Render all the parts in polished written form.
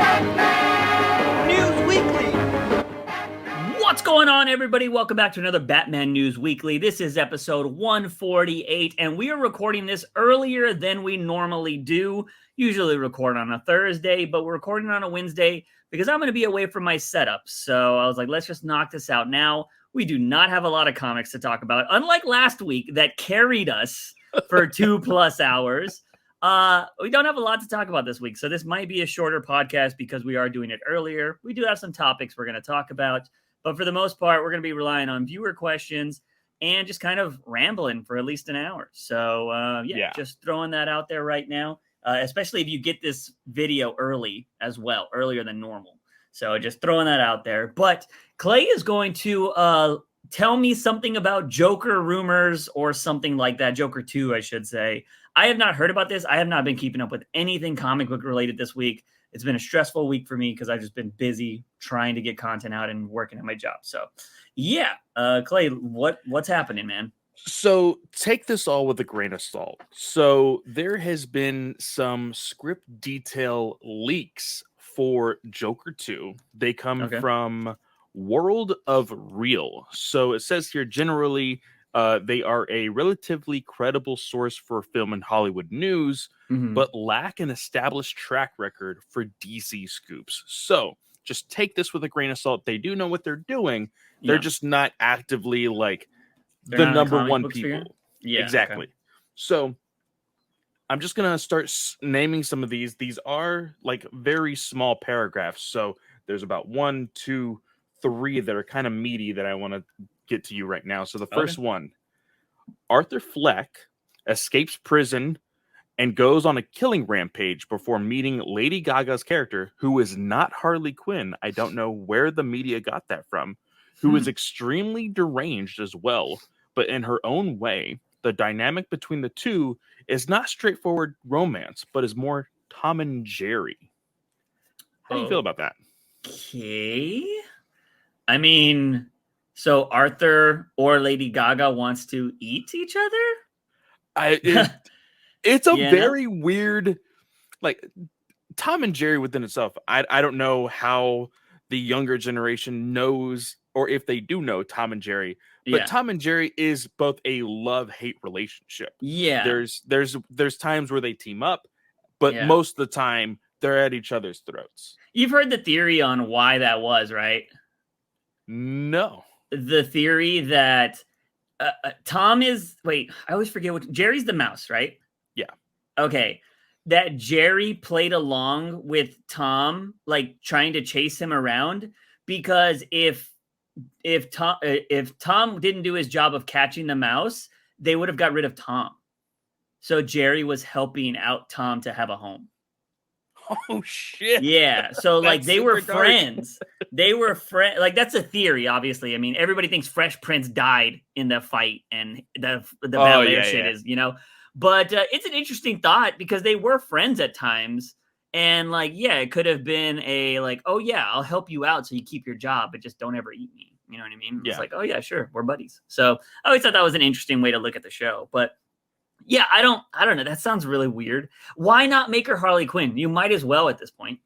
News Weekly. What's going on, everybody? Welcome back to another Batman News Weekly. This is episode 148, and we are recording this earlier than we normally do. Usually record on a Thursday, but we're recording on a Wednesday because I'm going to be away from my setup. So I was like, let's just knock this out now. We do not have a lot of comics to talk about, unlike last week that carried us for 2+ hours. We don't have a lot to talk about this week, so this might be a shorter podcast because we are doing it earlier. We do have some topics we're going to talk about, but for the most part, we're going to be relying on viewer questions and just kind of rambling for at least an hour. So, just throwing that out there right now, especially if you get this video early as well, earlier than normal. So just throwing that out there. But Clay is going to tell me something about Joker rumors or something like that. Joker 2, I should say. I have not heard about this. I have not been keeping up with anything comic book related this week. It's been a stressful week for me because I've just been busy trying to get content out and working at my job. So, yeah, Clay, what's happening, man? So take this all with a grain of salt. So there has been some script detail leaks for Joker 2. They come from World of Real. So it says here generally they are a relatively credible source for film and Hollywood news, but lack an established track record for DC scoops. So just take this with a grain of salt. They do know what they're doing. They're just not actively like the number one people. Yeah, exactly. Okay. So I'm just going to start naming some of these. These are like very small paragraphs. So there's about 1, 2, 3 that are kind of meaty that I want to get to you right now. So the first one, Arthur Fleck escapes prison and goes on a killing rampage before meeting Lady Gaga's character, who is not Harley Quinn. I don't know where the media got that from, who is extremely deranged as well, but in her own way. The dynamic between the two is not straightforward romance, but is more Tom and Jerry. How do you feel about that? Okay. I mean, so Arthur or Lady Gaga wants to eat each other? It's a very weird, like, Tom and Jerry within itself. I don't know how the younger generation knows, or if they do know Tom and Jerry. But Tom and Jerry is both a love-hate relationship. Yeah. There's times where they team up, but most of the time they're at each other's throats. You've heard the theory on why that was, right? No. The theory that Tom is... Wait, I always forget what... Jerry's the mouse, right? Yeah. Okay. That Jerry played along with Tom, like trying to chase him around, because if Tom didn't do his job of catching the mouse, they would have got rid of Tom. So Jerry was helping out Tom to have a home. Oh shit. Yeah. So like they were friends. They were friends. Like that's a theory, obviously. I mean, everybody thinks Fresh Prince died in the fight and the ballet shit is, you know. But it's an interesting thought because they were friends at times. And like, yeah, it could have been a like, oh yeah, I'll help you out so you keep your job, but just don't ever eat me. You know what I mean? It's like, oh yeah, sure, we're buddies. So I always thought that was an interesting way to look at the show. But yeah, I don't know. That sounds really weird. Why not make her Harley Quinn? You might as well at this point.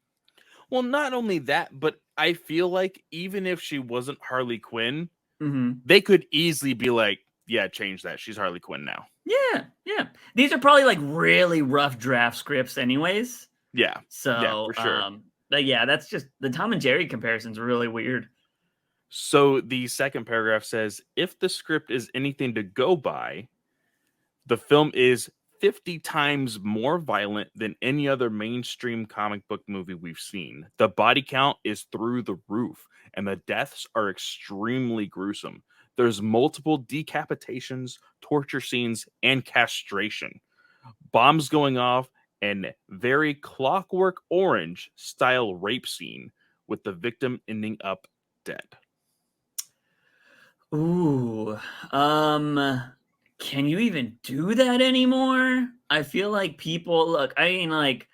Well, not only that, but I feel like even if she wasn't Harley Quinn, they could easily be like, yeah, change that. She's Harley Quinn now. Yeah. These are probably like really rough draft scripts anyways. Yeah. So, yeah, for sure. But yeah, that's just the Tom and Jerry comparison is really weird. So the second paragraph says, if the script is anything to go by, the film is 50 times more violent than any other mainstream comic book movie we've seen. The body count is through the roof, and the deaths are extremely gruesome. There's multiple decapitations, torture scenes, and castration. Bombs going off, and very Clockwork Orange style rape scene with the victim ending up dead. Ooh, can you even do that anymore? I feel like people look, I mean, like,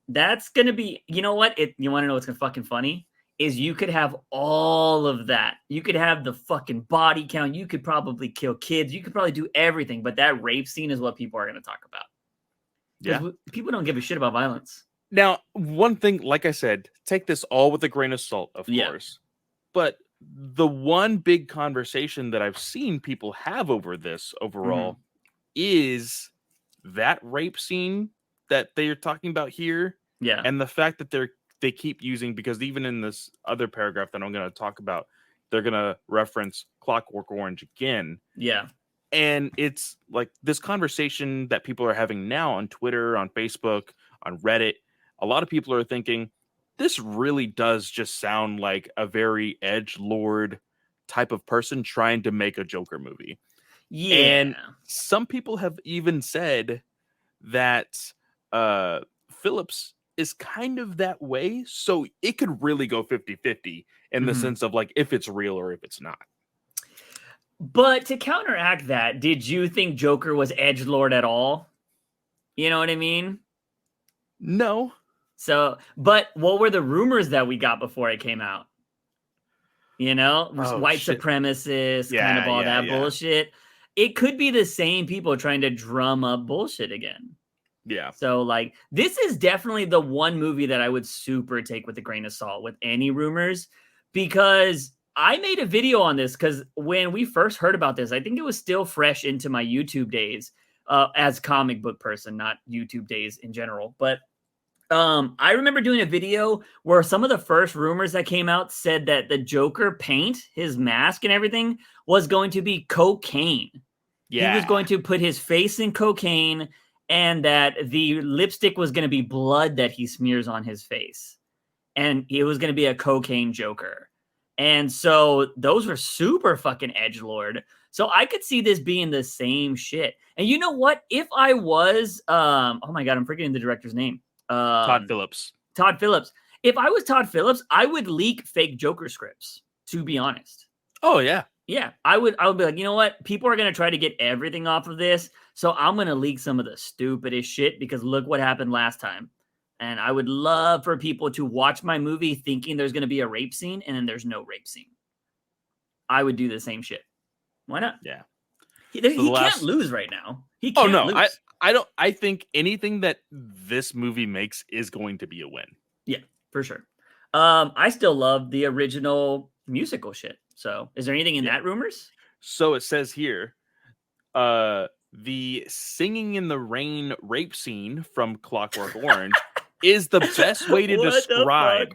that's gonna be, you know what? You want to know what's gonna fucking funny? Is you could have all of that. You could have the fucking body count. You could probably kill kids. You could probably do everything. But that rape scene is what people are going to talk about. Yeah. People don't give a shit about violence. Now, one thing, like I said, take this all with a grain of salt, of course. But the one big conversation that I've seen people have over this overall is that rape scene that they're talking about here. Yeah. And the fact that they keep using, because even in this other paragraph that I'm going to talk about, they're going to reference Clockwork Orange again. Yeah. And it's like this conversation that people are having now on Twitter, on Facebook, on Reddit. A lot of people are thinking this really does just sound like a very edgelord type of person trying to make a Joker movie. Yeah. And some people have even said that Phillips is kind of that way. So it could really go 50-50 in the sense of like if it's real or if it's not. But to counteract that, did you think Joker was edgelord at all? You know what I mean? No. So, but what were the rumors that we got before it came out? You know, white supremacists, kind of all that bullshit. It could be the same people trying to drum up bullshit again. Yeah. So, like, this is definitely the one movie that I would super take with a grain of salt with any rumors, because I made a video on this because when we first heard about this, I think it was still fresh into my YouTube days as comic book person, not YouTube days in general. But I remember doing a video where some of the first rumors that came out said that the Joker paint, his mask and everything, was going to be cocaine. Yeah. He was going to put his face in cocaine, and that the lipstick was going to be blood that he smears on his face. And it was going to be a cocaine Joker. And so those were super fucking edgelord. So I could see this being the same shit. And you know what? If I was, oh my God, I'm forgetting the director's name. Todd Phillips. Todd Phillips. If I was Todd Phillips, I would leak fake Joker scripts, to be honest. Oh, yeah. Yeah, I would be like, you know what? People are going to try to get everything off of this. So I'm going to leak some of the stupidest shit because look what happened last time. And I would love for people to watch my movie thinking there's going to be a rape scene and then there's no rape scene. I would do the same shit. Why not? Yeah. He can't lose right now. He can't lose. I think anything that this movie makes is going to be a win. Yeah, for sure. I still love the original musical shit. So is there anything in that rumors? So it says here, the Singing in the Rain rape scene from Clockwork Orange is the best way to describe.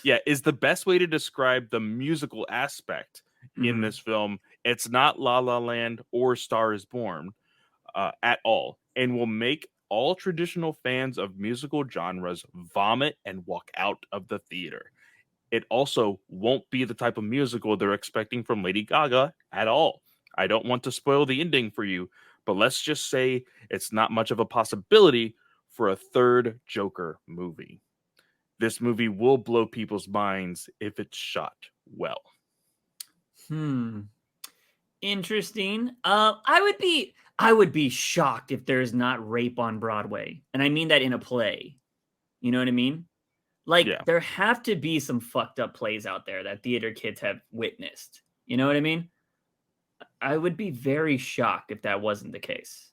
Yeah, is the best way to describe the musical aspect in this film. It's not La La Land or Star is Born at all, and will make all traditional fans of musical genres vomit and walk out of the theater. It also won't be the type of musical they're expecting from Lady Gaga at all. I don't want to spoil the ending for you, but let's just say it's not much of a possibility for a third Joker movie. This movie will blow people's minds if it's shot well. Interesting. I would be shocked if there's not rape on Broadway. And I mean that in a play. You know what I mean? Like, there have to be some fucked up plays out there that theater kids have witnessed. You know what I mean? I would be very shocked if that wasn't the case.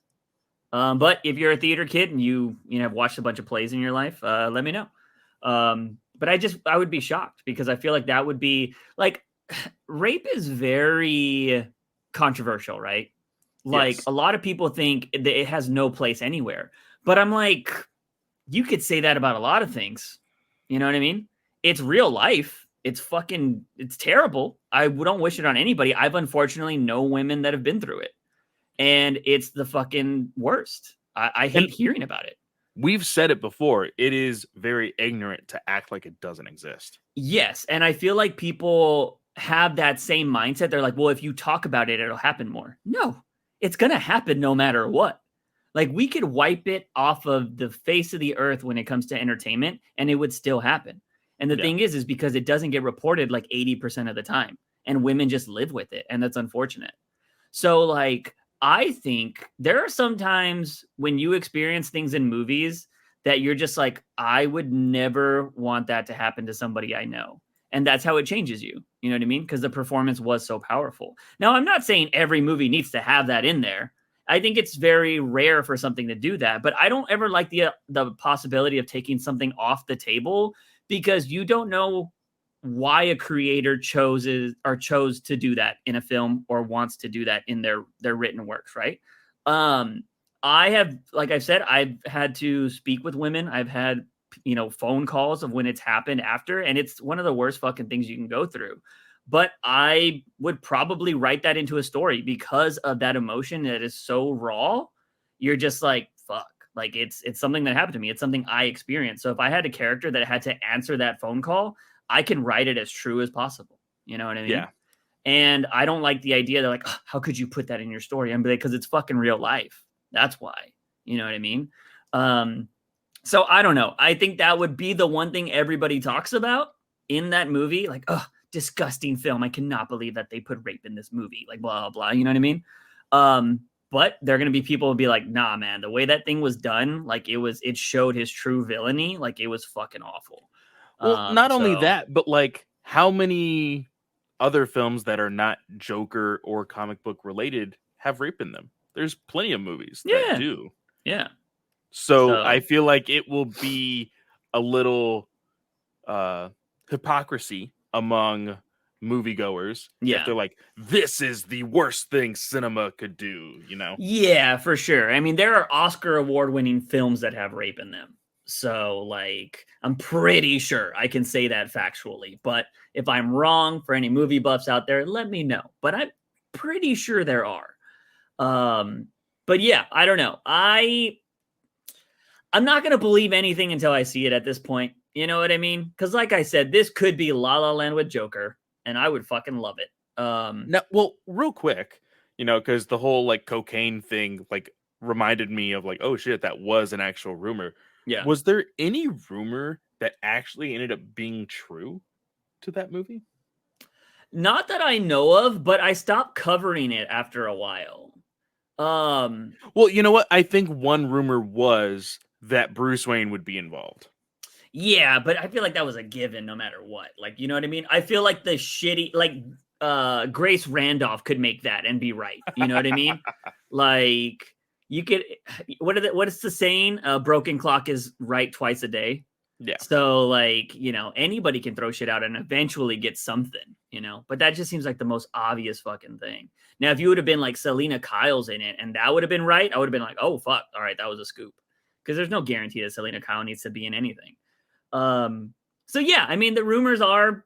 But if you're a theater kid and you have watched a bunch of plays in your life, let me know. But I would be shocked because I feel like that would be like, rape is very controversial, right? Like a lot of people think that it has no place anywhere, but I'm like, you could say that about a lot of things. You know what I mean? It's real life. It's terrible. I don't wish it on anybody. I've unfortunately known women that have been through it, and it's the fucking worst. I hate hearing about it. We've said it before. It is very ignorant to act like it doesn't exist. Yes. And I feel like people have that same mindset. They're like, well, if you talk about it, it'll happen more. No, it's going to happen no matter what. Like, we could wipe it off of the face of the earth when it comes to entertainment, and it would still happen. And the thing is because it doesn't get reported like 80% of the time, and women just live with it. And that's unfortunate. So, like, I think there are some times when you experience things in movies that you're just like, I would never want that to happen to somebody I know. And that's how it changes you. You know what I mean? Because the performance was so powerful. Now, I'm not saying every movie needs to have that in there. I think it's very rare for something to do that. But I don't ever like the possibility of taking something off the table because you don't know why a creator chose to do that in a film or wants to do that in their written works, right? I have, like I've said, I've had to speak with women. I've had, phone calls of when it's happened after, and it's one of the worst fucking things you can go through. But I would probably write that into a story because of that emotion that is so raw. You're just like, fuck. Like it's something that happened to me. It's something I experienced. So if I had a character that had to answer that phone call, I can write it as true as possible. You know what I mean? Yeah. And I don't like the idea that like, oh, how could you put that in your story? I'm like, because it's fucking real life. That's why. You know what I mean? So I don't know. I think that would be the one thing everybody talks about in that movie. Like, oh, disgusting film. I cannot believe that they put rape in this movie. Like, blah, blah, blah. You know what I mean? But there are going to be people who be like, nah, man, the way that thing was done, like it showed his true villainy. Like it was fucking awful. Well, not only that, but like how many other films that are not Joker or comic book related have rape in them? There's plenty of movies that do. Yeah. So I feel like it will be a little hypocrisy among moviegoers if they're like, this is the worst thing cinema could do, Yeah, for sure. I mean, there are Oscar award-winning films that have rape in them. So, like, I'm pretty sure I can say that factually. But if I'm wrong, for any movie buffs out there, let me know. But I'm pretty sure there are. But yeah, I don't know. I'm not going to believe anything until I see it at this point. You know what I mean? Because like I said, this could be La La Land with Joker, and I would fucking love it. Now, well, real quick, because the whole like cocaine thing like reminded me of like, oh shit, that was an actual rumor. Yeah. Was there any rumor that actually ended up being true to that movie? Not that I know of, but I stopped covering it after a while. Well, you know what? I think one rumor was that Bruce Wayne would be involved. Yeah, but I feel like that was a given no matter what. Like, you know what I mean? I feel like the shitty, like, Grace Randolph could make that and be right. You know what I mean? Like, you could, what is the saying? Broken clock is right twice a day. Yeah. So, like, anybody can throw shit out and eventually get something, but that just seems like the most obvious fucking thing. Now, if you would have been like Selena Kyle's in it and that would have been right, I would have been like, oh, fuck. All right, that was a scoop. Because there's no guarantee that Selena Kyle needs to be in anything. So yeah, I mean, the rumors are,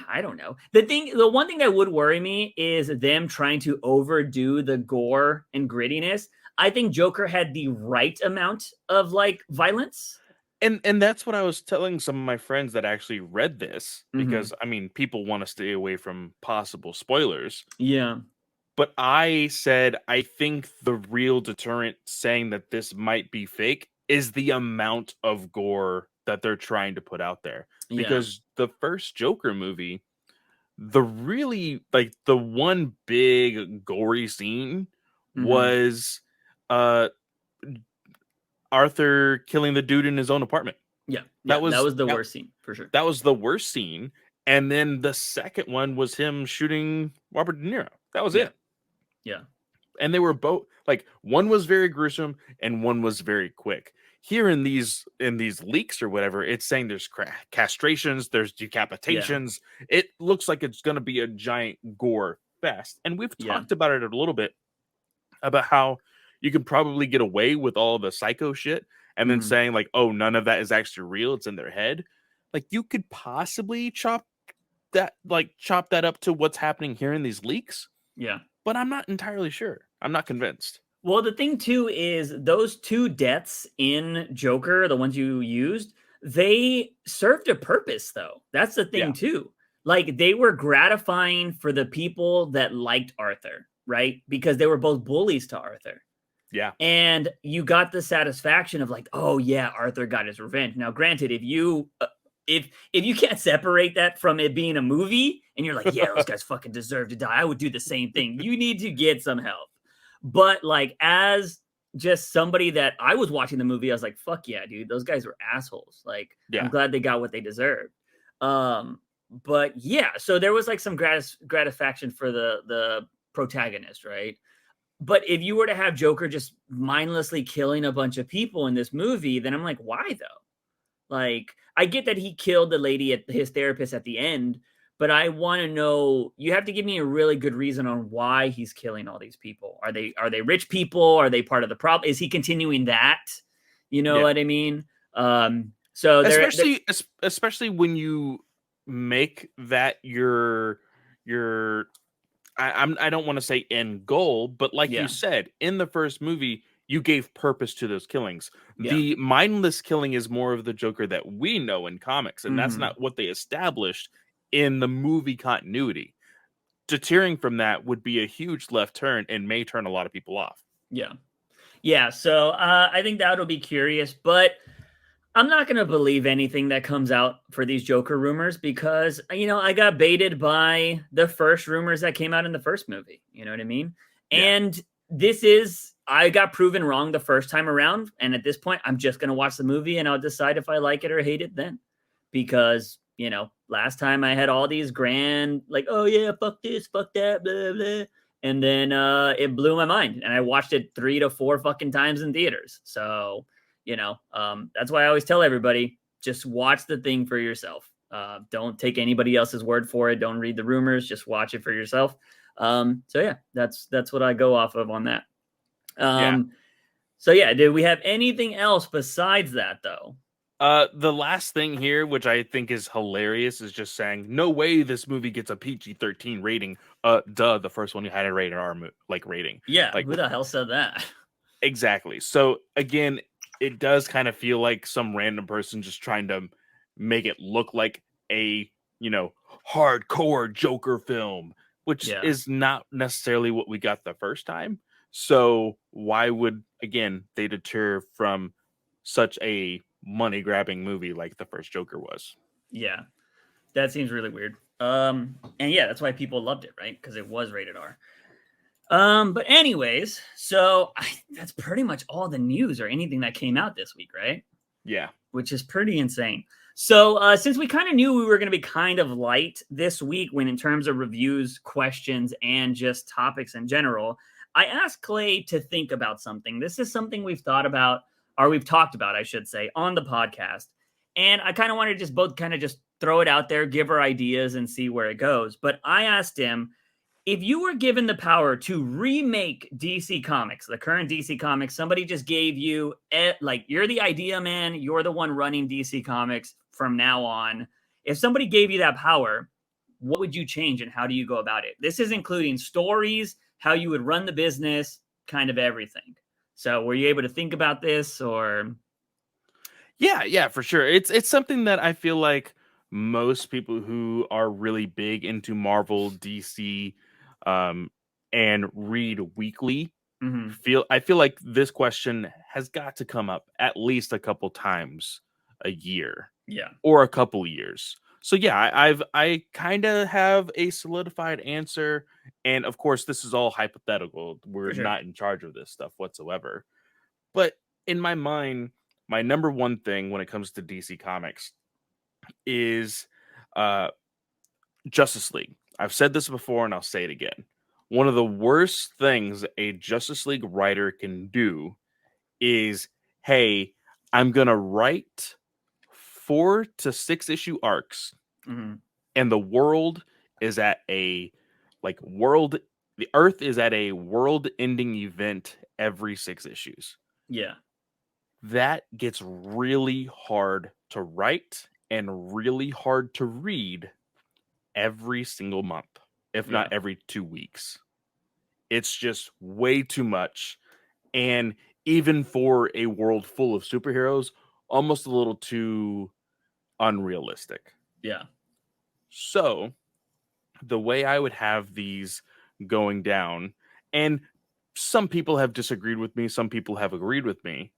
I don't know. The one thing that would worry me is them trying to overdo the gore and grittiness. I think Joker had the right amount of like violence. And that's what I was telling some of my friends that actually read this, because I mean, people want to stay away from possible spoilers. Yeah. But I said, I think the real deterrent saying that this might be fake is the amount of gore that they're trying to put out there. Because the first Joker movie, the really like the one big gory scene was Arthur killing the dude in his own apartment. Yeah. That was the worst scene for sure. That was the worst scene. And then the second one was him shooting Robert De Niro. That was it. Yeah. And they were both like, one was very gruesome and one was very quick. Here in these leaks or whatever, it's saying there's castrations, there's decapitations. Yeah. It looks like it's going to be a giant gore fest. And we've talked about it a little bit about how you can probably get away with all the psycho shit and then saying like, oh, none of that is actually real. It's in their head. Like you could possibly chop that up to what's happening here in these leaks. Yeah. But I'm not entirely sure. I'm not convinced. Well, the thing too is those two deaths in Joker, the ones you used, they served a purpose though. That's the thing too. Like they were gratifying for the people that liked Arthur, right? Because they were both bullies to Arthur. Yeah. And you got the satisfaction of like, oh yeah, Arthur got his revenge. Now, granted, if you can't separate that from it being a movie and you're like, yeah, those guys fucking deserve to die, I would do the same thing. You need to get some help. But like, as just somebody that I was watching the movie, I was like, fuck yeah, dude, those guys were assholes. Like, I'm glad they got what they deserved. But yeah, so there was like some gratification for the protagonist, right? But if you were to have Joker just mindlessly killing a bunch of people in this movie, then I'm like, why though? Like, I get that he killed the lady at his therapist at the end, but I want to know, you have to give me a really good reason on why he's killing all these people. Are they rich people? Are they part of the problem? Is he continuing that? You know what I mean? So especially when you make that your I don't want to say end goal, but like you said, in the first movie, you gave purpose to those killings. Yeah. The mindless killing is more of the Joker that we know in comics, and that's not what they established in the movie continuity. Deterring from that would be a huge left turn and may turn a lot of people off. Yeah. So I think that'll be curious, but I'm not going to believe anything that comes out for these Joker rumors because, you know, I got baited by the first rumors that came out in the first movie. You know what I mean? Yeah. And I got proven wrong the first time around. And at this point, I'm just going to watch the movie and I'll decide if I like it or hate it then. Because, you know, last time I had all these grand, like, oh yeah, fuck this, fuck that, blah, blah. And then it blew my mind. And I watched it 3 to 4 fucking times in theaters. So, you know, that's why I always tell everybody, just watch the thing for yourself. Don't take anybody else's word for it. Don't read the rumors. Just watch it for yourself. So yeah, that's what I go off of on that. So yeah, did we have anything else besides that though? The last thing here, which I think is hilarious, is just saying, no way this movie gets a PG-13 rating. The first one you had a rated R rating. Yeah, like, who the hell said that? Exactly. So again, it does kind of feel like some random person just trying to make it look like a, you know, hardcore Joker film, which is not necessarily what we got the first time. So why would, again, they deter from such a money-grabbing movie like the first Joker was? Yeah, that seems really weird. And yeah, that's why people loved it, right? Because it was rated R. But anyways, so that's pretty much all the news or anything that came out this week, right? Yeah. Which is pretty insane. So since we kind of knew we were going to be kind of light this week when in terms of reviews, questions, and just topics in general, I asked Clay to think about something. This is something we've thought about, or we've talked about, I should say, on the podcast. And I kind of wanted to just both kind of just throw it out there, give our ideas and see where it goes. But I asked him, if you were given the power to remake DC Comics, the current DC Comics, somebody just gave you, like, you're the idea man, you're the one running DC Comics from now on. If somebody gave you that power, what would you change and how do you go about it? This is including stories, how you would run the business, kind of everything. So were you able to think about this or? Yeah, for sure. It's something that I feel like most people who are really big into Marvel, DC, and read weekly I feel like this question has got to come up at least a couple times a year. Yeah. Or a couple years. So yeah, I kind of have a solidified answer, and of course this is all hypothetical. We're not in charge of this stuff whatsoever. But in my mind, my number one thing when it comes to DC Comics is Justice League. I've said this before and I'll say it again. One of the worst things a Justice League writer can do is, hey, I'm going to write 4 to 6 issue arcs, and the world is at the Earth is at a world-ending event every 6 issues. Yeah. That gets really hard to write and really hard to read every single month, if not every 2 weeks. It's just way too much. And even for a world full of superheroes, almost a little too unrealistic. Yeah. So the way I would have these going down, and some people have disagreed with me, some people have agreed with me,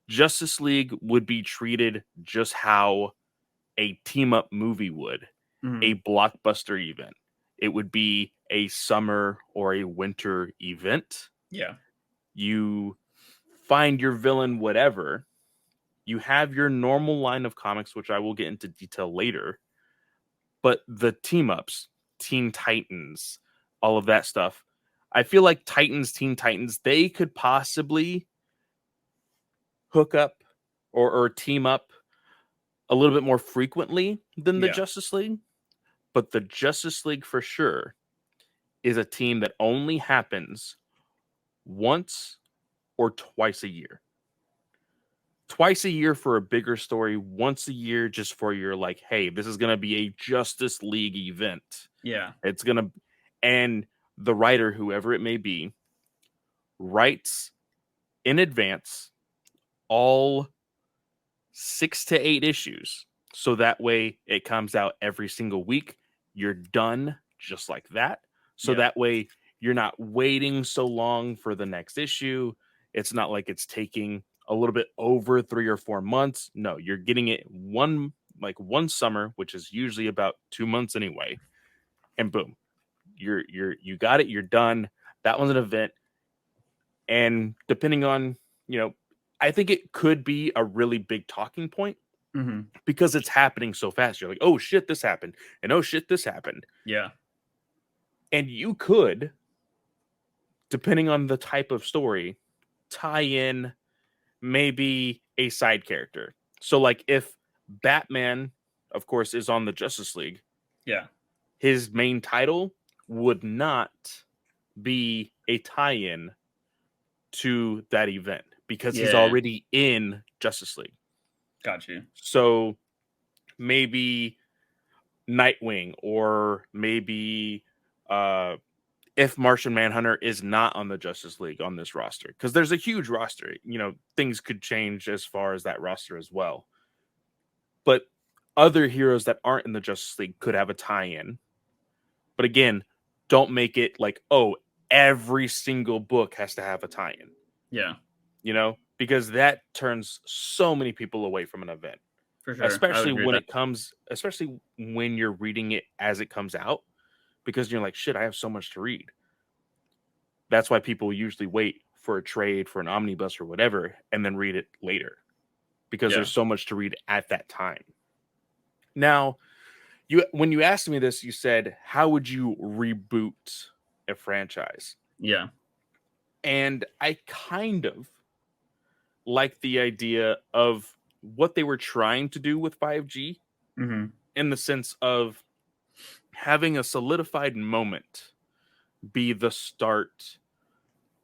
Justice League would be treated just how a team-up movie would, a blockbuster event. It would be a summer or a winter event. Yeah. You find your villain, whatever. You have your normal line of comics, which I will get into detail later. But the team-ups, Teen Titans, all of that stuff, I feel like Teen Titans, they could possibly hook up or team up a little bit more frequently than the Justice League. But the Justice League for sure is a team that only happens once or twice a year. Twice a year for a bigger story, once a year just for your like, hey, this is going to be a Justice League event. Yeah. It's going to, and the writer, whoever it may be, writes in advance all 6 to 8 issues. So that way it comes out every single week. You're done just like that. So that way you're not waiting so long for the next issue. It's not like it's taking a little bit over 3 or 4 months. No, you're getting it one summer, which is usually about 2 months anyway. And boom, you got it. You're done. That one's an event. And depending on, I think it could be a really big talking point because it's happening so fast. You're like, oh shit, this happened. And oh shit, this happened. Yeah. And you could, depending on the type of story, tie in maybe a side character. So like if Batman, of course, is on the Justice League, his main title would not be a tie-in to that event because he's already in Justice League. Got you. So maybe Nightwing, or maybe if Martian Manhunter is not on the Justice League on this roster, because there's a huge roster, things could change as far as that roster as well. But other heroes that aren't in the Justice League could have a tie-in. But again, don't make it like, oh, every single book has to have a tie-in. Yeah. Because that turns so many people away from an event. For sure. Especially when you're reading it as it comes out, because you're like, shit, I have so much to read. That's why people usually wait for a trade, for an omnibus or whatever, and then read it later, because there's so much to read at that time. Now, when you asked me this, you said, how would you reboot a franchise? Yeah. And I kind of like the idea of what they were trying to do with 5G in the sense of having a solidified moment be the start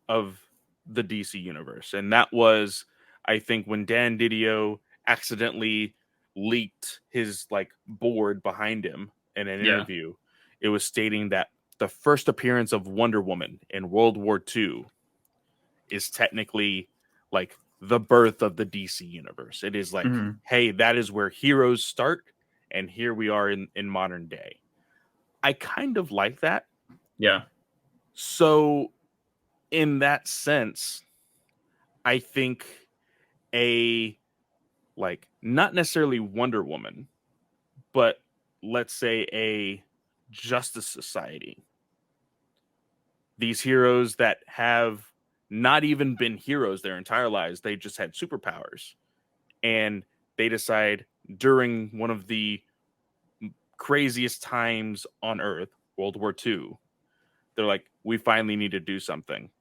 of the DC universe. And that was, I think, when Dan Didio accidentally leaked his board behind him in an interview. It was stating that the first appearance of Wonder Woman in World War II is technically the birth of the DC universe. It is hey, that is where heroes start, and here we are in modern day. I kind of like that. Yeah. So in that sense, I think not necessarily Wonder Woman, but let's say a Justice Society. These heroes that have not even been heroes their entire lives. They just had superpowers. And they decide during one of the craziest times on Earth, World War II, they're like, we finally need to do something.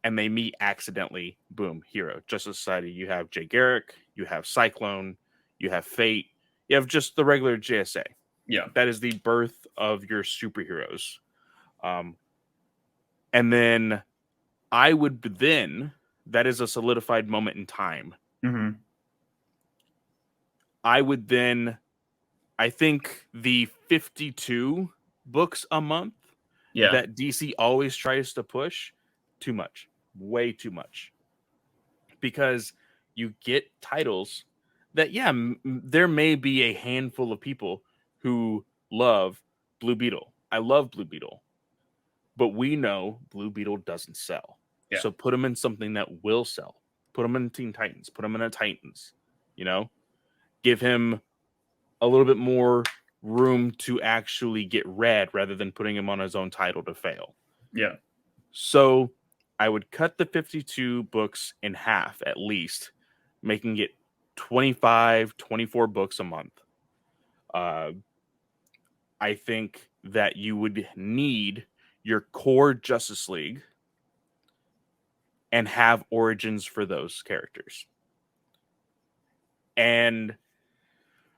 And they meet accidentally, boom, hero. Justice Society, you have Jay Garrick, you have Cyclone, you have Fate, you have just the regular JSA. Yeah. That is the birth of your superheroes. And then that is a solidified moment in time. I think the 52 books a month that DC always tries to push, too much, way too much. Because you get titles that, there may be a handful of people who love Blue Beetle. I love Blue Beetle. But we know Blue Beetle doesn't sell. Yeah. So put them in something that will sell. Put them in Teen Titans. Put them in a Titans. Give him a little bit more room to actually get read rather than putting him on his own title to fail. Yeah. So I would cut the 52 books in half at least, making it 25, 24 books a month. I think that you would need your core Justice League and have origins for those characters. And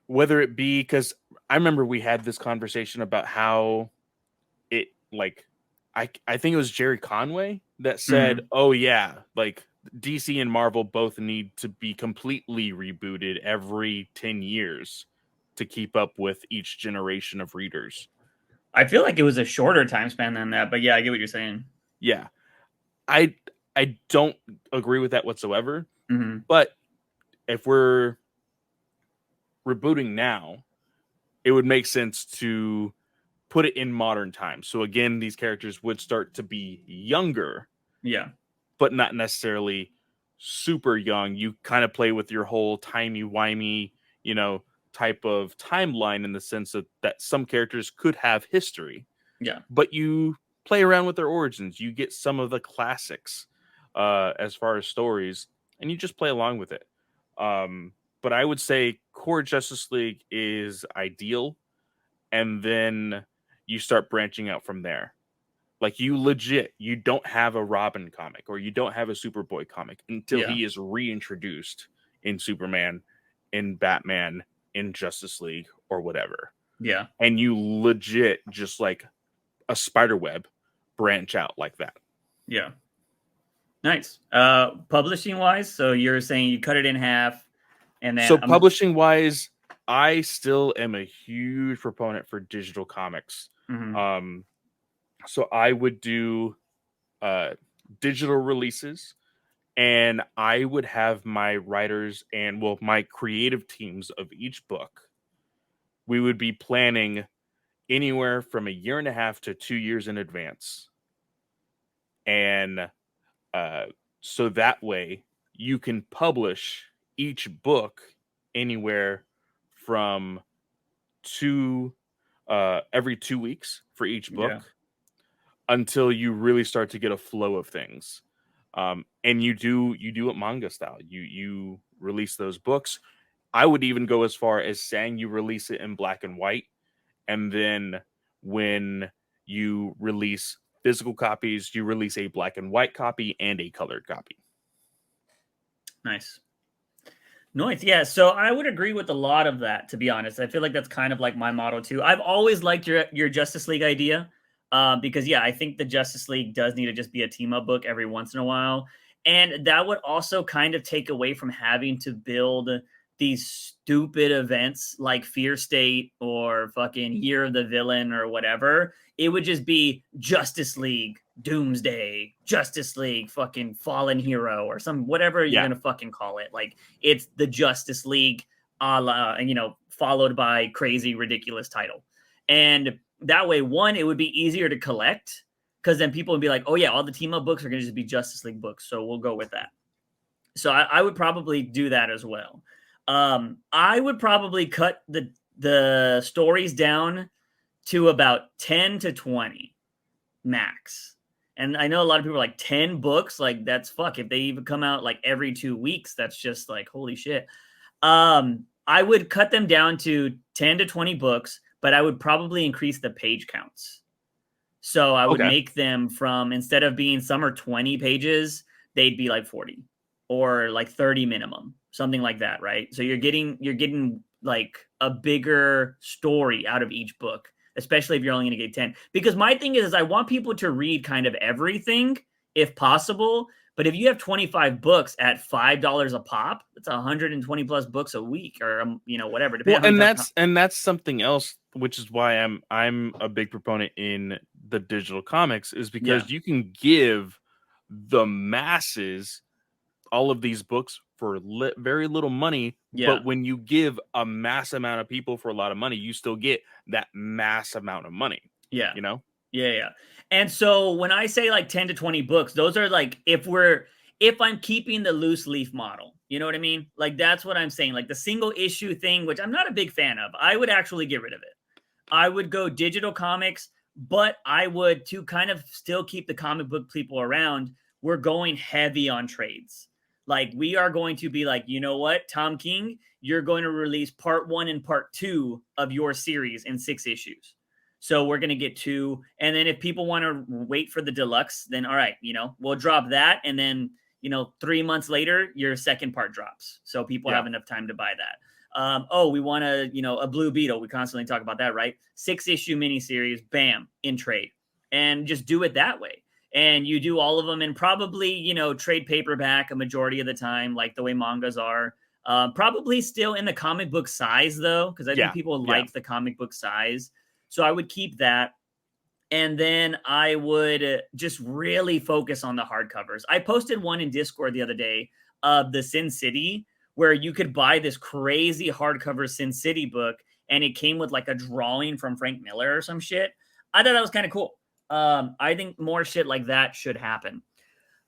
whether it be, because I remember we had this conversation about how it, like, I think it was Jerry Conway that said, oh yeah, like DC and Marvel both need to be completely rebooted every 10 years to keep up with each generation of readers. I feel like it was a shorter time span than that, but yeah, I get what you're saying. Yeah. I don't agree with that whatsoever. But if we're rebooting now, it would make sense to put it in modern times. So again, these characters would start to be younger. Yeah. But not necessarily super young. You kind of play with your whole timey-wimey, type of timeline in the sense that some characters could have history. Yeah. But you play around with their origins. You get some of the classics as far as stories, and you just play along with it. But I would say core Justice League is ideal, and then you start branching out from there. Like you don't have a Robin comic or you don't have a Superboy comic until he is reintroduced in Superman, in Batman, in Justice League or whatever. Yeah. And you legit just like a spider web branch out like that. Yeah. Nice. Publishing wise, so you're saying you cut it in half, and then publishing wise, I still am a huge proponent for digital comics. So I would do digital releases, and I would have my writers and my creative teams of each book. We would be planning anywhere from 1.5 to 2 years in advance. And so that way you can publish each book anywhere from every 2 weeks for each book. Yeah. Until you really start to get a flow of things. And you do it manga style. You release those books. I would even go as far as saying you release it in black and white. And then when you release physical copies, you release a black and white copy and a colored copy. Nice. Yeah, so I would agree with a lot of that, to be honest. I feel like that's kind of like my motto too. I've always liked your Justice League idea. Because yeah, I think the Justice League does need to just be a team up book every once in a while. And that would also kind of take away from having to build these stupid events like Fear State or fucking Year of the Villain or whatever. It would just be Justice League Doomsday, Justice League fucking Fallen Hero or whatever you're going to fucking call it. Like it's the Justice League followed by crazy, ridiculous title. And that way, one, it would be easier to collect because then people would be like, oh yeah, all the team up books are going to just be Justice League books. So we'll go with that. So I would probably do that as well. I would probably cut the stories down to about 10 to 20 max. And I know a lot of people are like 10 books. Like that's fuck. If they even come out like every 2 weeks, that's just like, holy shit. I would cut them down to 10 to 20 books. But I would probably increase the page counts. So I would make them from, instead of being some are 20 pages, they'd be like 40 or like 30 minimum, something like that, right? So you're getting like a bigger story out of each book, especially if you're only going to get 10. Because my thing is I want people to read kind of everything if possible. But if you have 25 books at $5 a pop, that's 120 plus books a week, or whatever. Well, and that's something else, which is why I'm a big proponent in the digital comics, is because you can give the masses all of these books for very little money. But when you give a mass amount of people for a lot of money, you still get that mass amount of money. Yeah, Yeah. And so when I say like 10 to 20 books, those are like if I'm keeping the loose leaf model, you know what I mean? Like that's what I'm saying. Like the single issue thing, which I'm not a big fan of, I would actually get rid of it. I would go digital comics, but I would, to kind of still keep the comic book people around, we're going heavy on trades. Like we are going to be like, you know what, Tom King, you're going to release part 1 and part 2 of your series in 6 issues. So we're going to get 2. And then if people want to wait for the deluxe, then all right, we'll drop that. And then, 3 months later, your second part drops. So people have enough time to buy that. We want a Blue Beetle. We constantly talk about that, right? 6-issue miniseries, bam, in trade. And just do it that way. And you do all of them in probably, trade paperback a majority of the time, like the way mangas are. Probably still in the comic book size, though, because I think people like the comic book size. So I would keep that. And then I would just really focus on the hardcovers. I posted one in Discord the other day of the Sin City, where you could buy this crazy hardcover Sin City book, and it came with like a drawing from Frank Miller or some shit. I thought that was kind of cool. I think more shit like that should happen.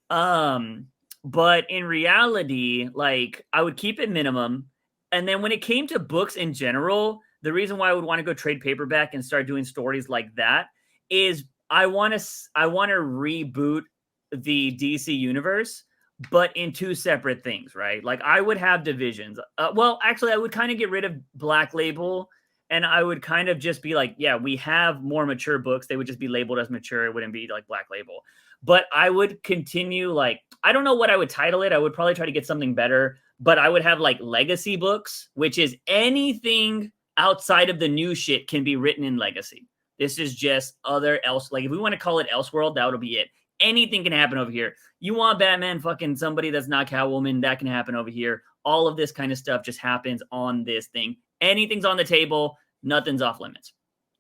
But in reality, like, I would keep it minimum. And then when it came to books in general, the reason why I would want to go trade paperback and start doing stories like that is I want to reboot the DC universe, but in 2 separate things, right? Like, I would have divisions. Well, actually, I would kind of get rid of Black Label, and I would kind of just be like, yeah, we have more mature books. They would just be labeled as mature. It wouldn't be like Black Label. But I would continue, like, I don't know what I would title it. I would probably try to get something better, but I would have like legacy books, which is anything outside of the new shit can be written in legacy. This is just like, if we want to call it Elseworld, that would be it. Anything can happen over here. You want Batman fucking somebody that's not Catwoman, that can happen over here. All of this kind of stuff just happens on this thing. Anything's on the table. Nothing's off limits.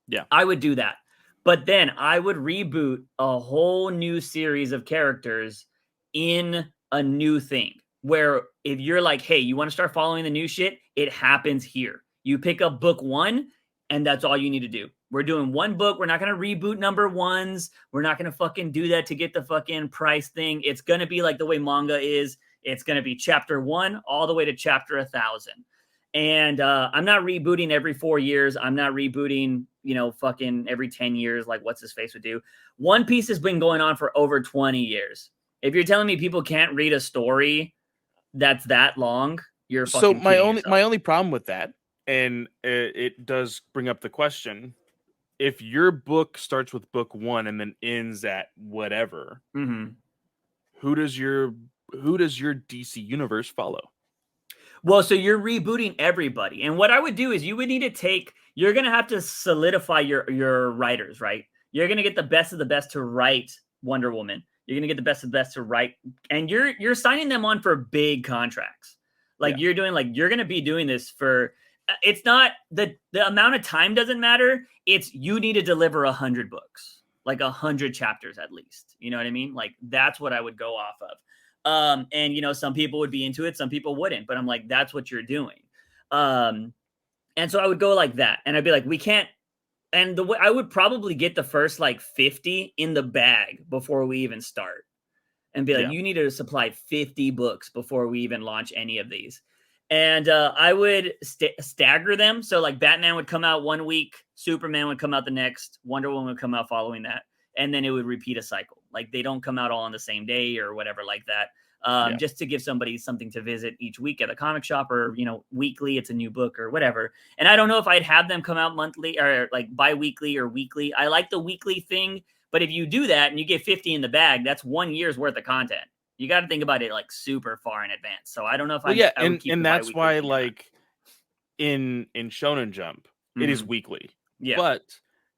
Yeah. I would do that. But then I would reboot a whole new series of characters in a new thing, where if you're like, hey, you want to start following the new shit, it happens here. You pick up book 1, and that's all you need to do. We're doing 1 book. We're not going to reboot number 1s. We're not going to fucking do that to get the fucking price thing. It's going to be like the way manga is. It's going to be chapter 1 all the way to chapter 1,000. And I'm not rebooting every 4 years. I'm not rebooting, fucking every 10 years like what's his face would do. One Piece has been going on for over 20 years. If you're telling me people can't read a story that's that long, you're fucking kidding yourself. My only problem with that, and it does bring up the question, if your book starts with book 1 and then ends at whatever, who does your DC universe follow? Well, so you're rebooting everybody. And what I would do is you would need to you're going to have to solidify your writers, right? You're going to get the best of the best to write Wonder Woman. You're going to get the best of the best to write, and you're signing them on for big contracts. Like you're doing, like, you're going to be doing this for, it's not the amount of time doesn't matter. It's you need to deliver 100 books, like 100 chapters at least. You know what I mean? Like, that's what I would go off of. And some people would be into it, some people wouldn't, but I'm like, that's what you're doing. And so I would go like that, and I'd be like, we can't. And the way I would probably get the first like 50 in the bag before we even start, and be like, you need to supply 50 books before we even launch any of these. And I would stagger them. So like Batman would come out 1 week, Superman would come out the next, Wonder Woman would come out following that. And then it would repeat a cycle. Like, they don't come out all on the same day or whatever like that. Just to give somebody something to visit each week at a comic shop, or, weekly, it's a new book or whatever. And I don't know if I'd have them come out monthly or like bi-weekly or weekly. I like the weekly thing, but if you do that and you get 50 in the bag, that's 1 year's worth of content. You got to think about it like super far in advance. So I don't know if I would keep and that's why, like, in Shonen Jump, it is weekly. Yeah. But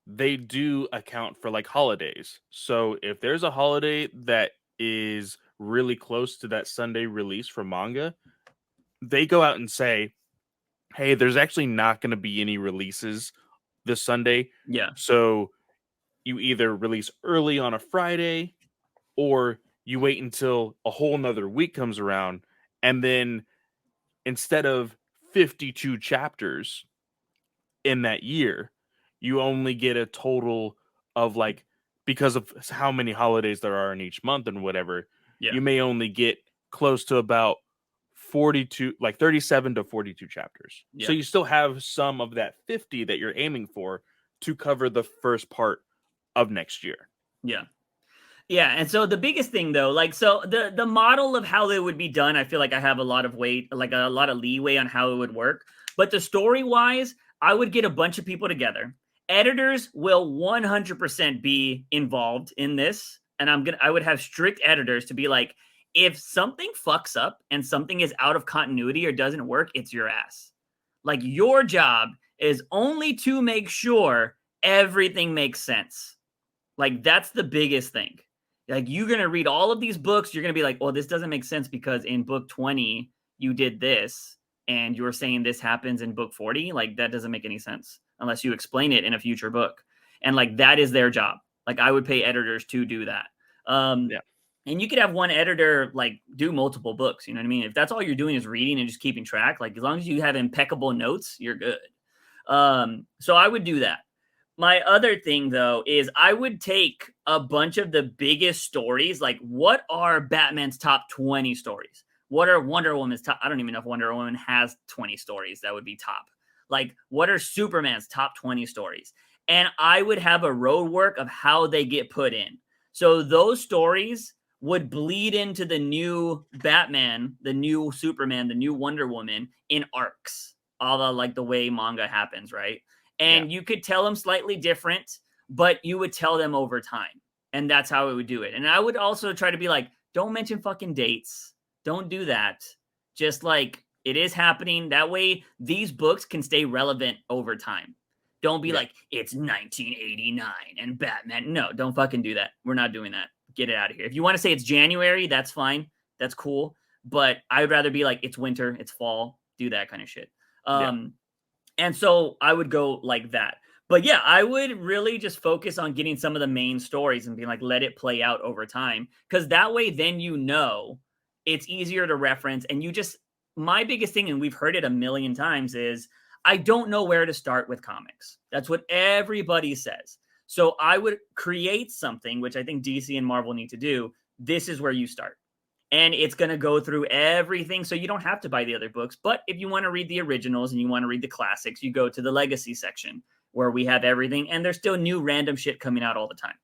they do account for like holidays. So if there's a holiday that is really close to that Sunday release for manga, they go out and say, hey, there's actually not going to be any releases this Sunday. Yeah. So you either release early on a Friday, or you wait until a whole nother week comes around, and then instead of 52 chapters in that year, you only get a total of, like, because of how many holidays there are in each month and whatever, you may only get close to about 37 to 42 chapters. So you still have some of that 50 that you're aiming for to cover the first part of next year. Yeah. Yeah. And so the biggest thing, though, like, so the model of how it would be done, I feel like I have a lot of leeway on how it would work. But the story wise, I would get a bunch of people together, editors will 100% be involved in this. And I would have strict editors to be like, if something fucks up and something is out of continuity or doesn't work, it's your ass. Like, your job is only to make sure everything makes sense. Like, that's the biggest thing. Like, you're going to read all of these books. You're going to be like, well, this doesn't make sense because in book 20, you did this and you're saying this happens in book 40. Like, that doesn't make any sense unless you explain it in a future book. And like, that is their job. Like, I would pay editors to do that. Yeah. And you could have one editor like do multiple books. You know what I mean? If that's all you're doing is reading and just keeping track, like as long as you have impeccable notes, you're good. So I would do that. My other thing though is I would take a bunch of the biggest stories. Like, what are Batman's top 20 stories? What are Wonder Woman's top? I don't even know if Wonder Woman has 20 stories that would be top. Like, what are Superman's top 20 stories? And I would have a road work of how they get put in. So those stories would bleed into the new Batman, the new Superman, the new Wonder Woman in arcs, all the like the way manga happens, right? And you could tell them slightly different, but you would tell them over time. And that's how it would do it. And I would also try to be like, don't mention fucking dates. Don't do that. Just like, it is happening. That way, these books can stay relevant over time. Don't be like, it's 1989 and Batman. No, don't fucking do that. We're not doing that. Get it out of here. If you want to say it's January, that's fine. That's cool. But I would rather be like, it's winter, it's fall. Do that kind of shit. And so I would go like that. But yeah, I would really just focus on getting some of the main stories and being like, let it play out over time. Because that way, then you know, it's easier to reference. And you just, my biggest thing, and we've heard it a million times, is I don't know where to start with comics. That's what everybody says. So I would create something, which I think DC and Marvel need to do. This is where you start. And it's going to go through everything. So you don't have to buy the other books. But if you want to read the originals and you want to read the classics, you go to the legacy section where we have everything. And there's still new random shit coming out all the time.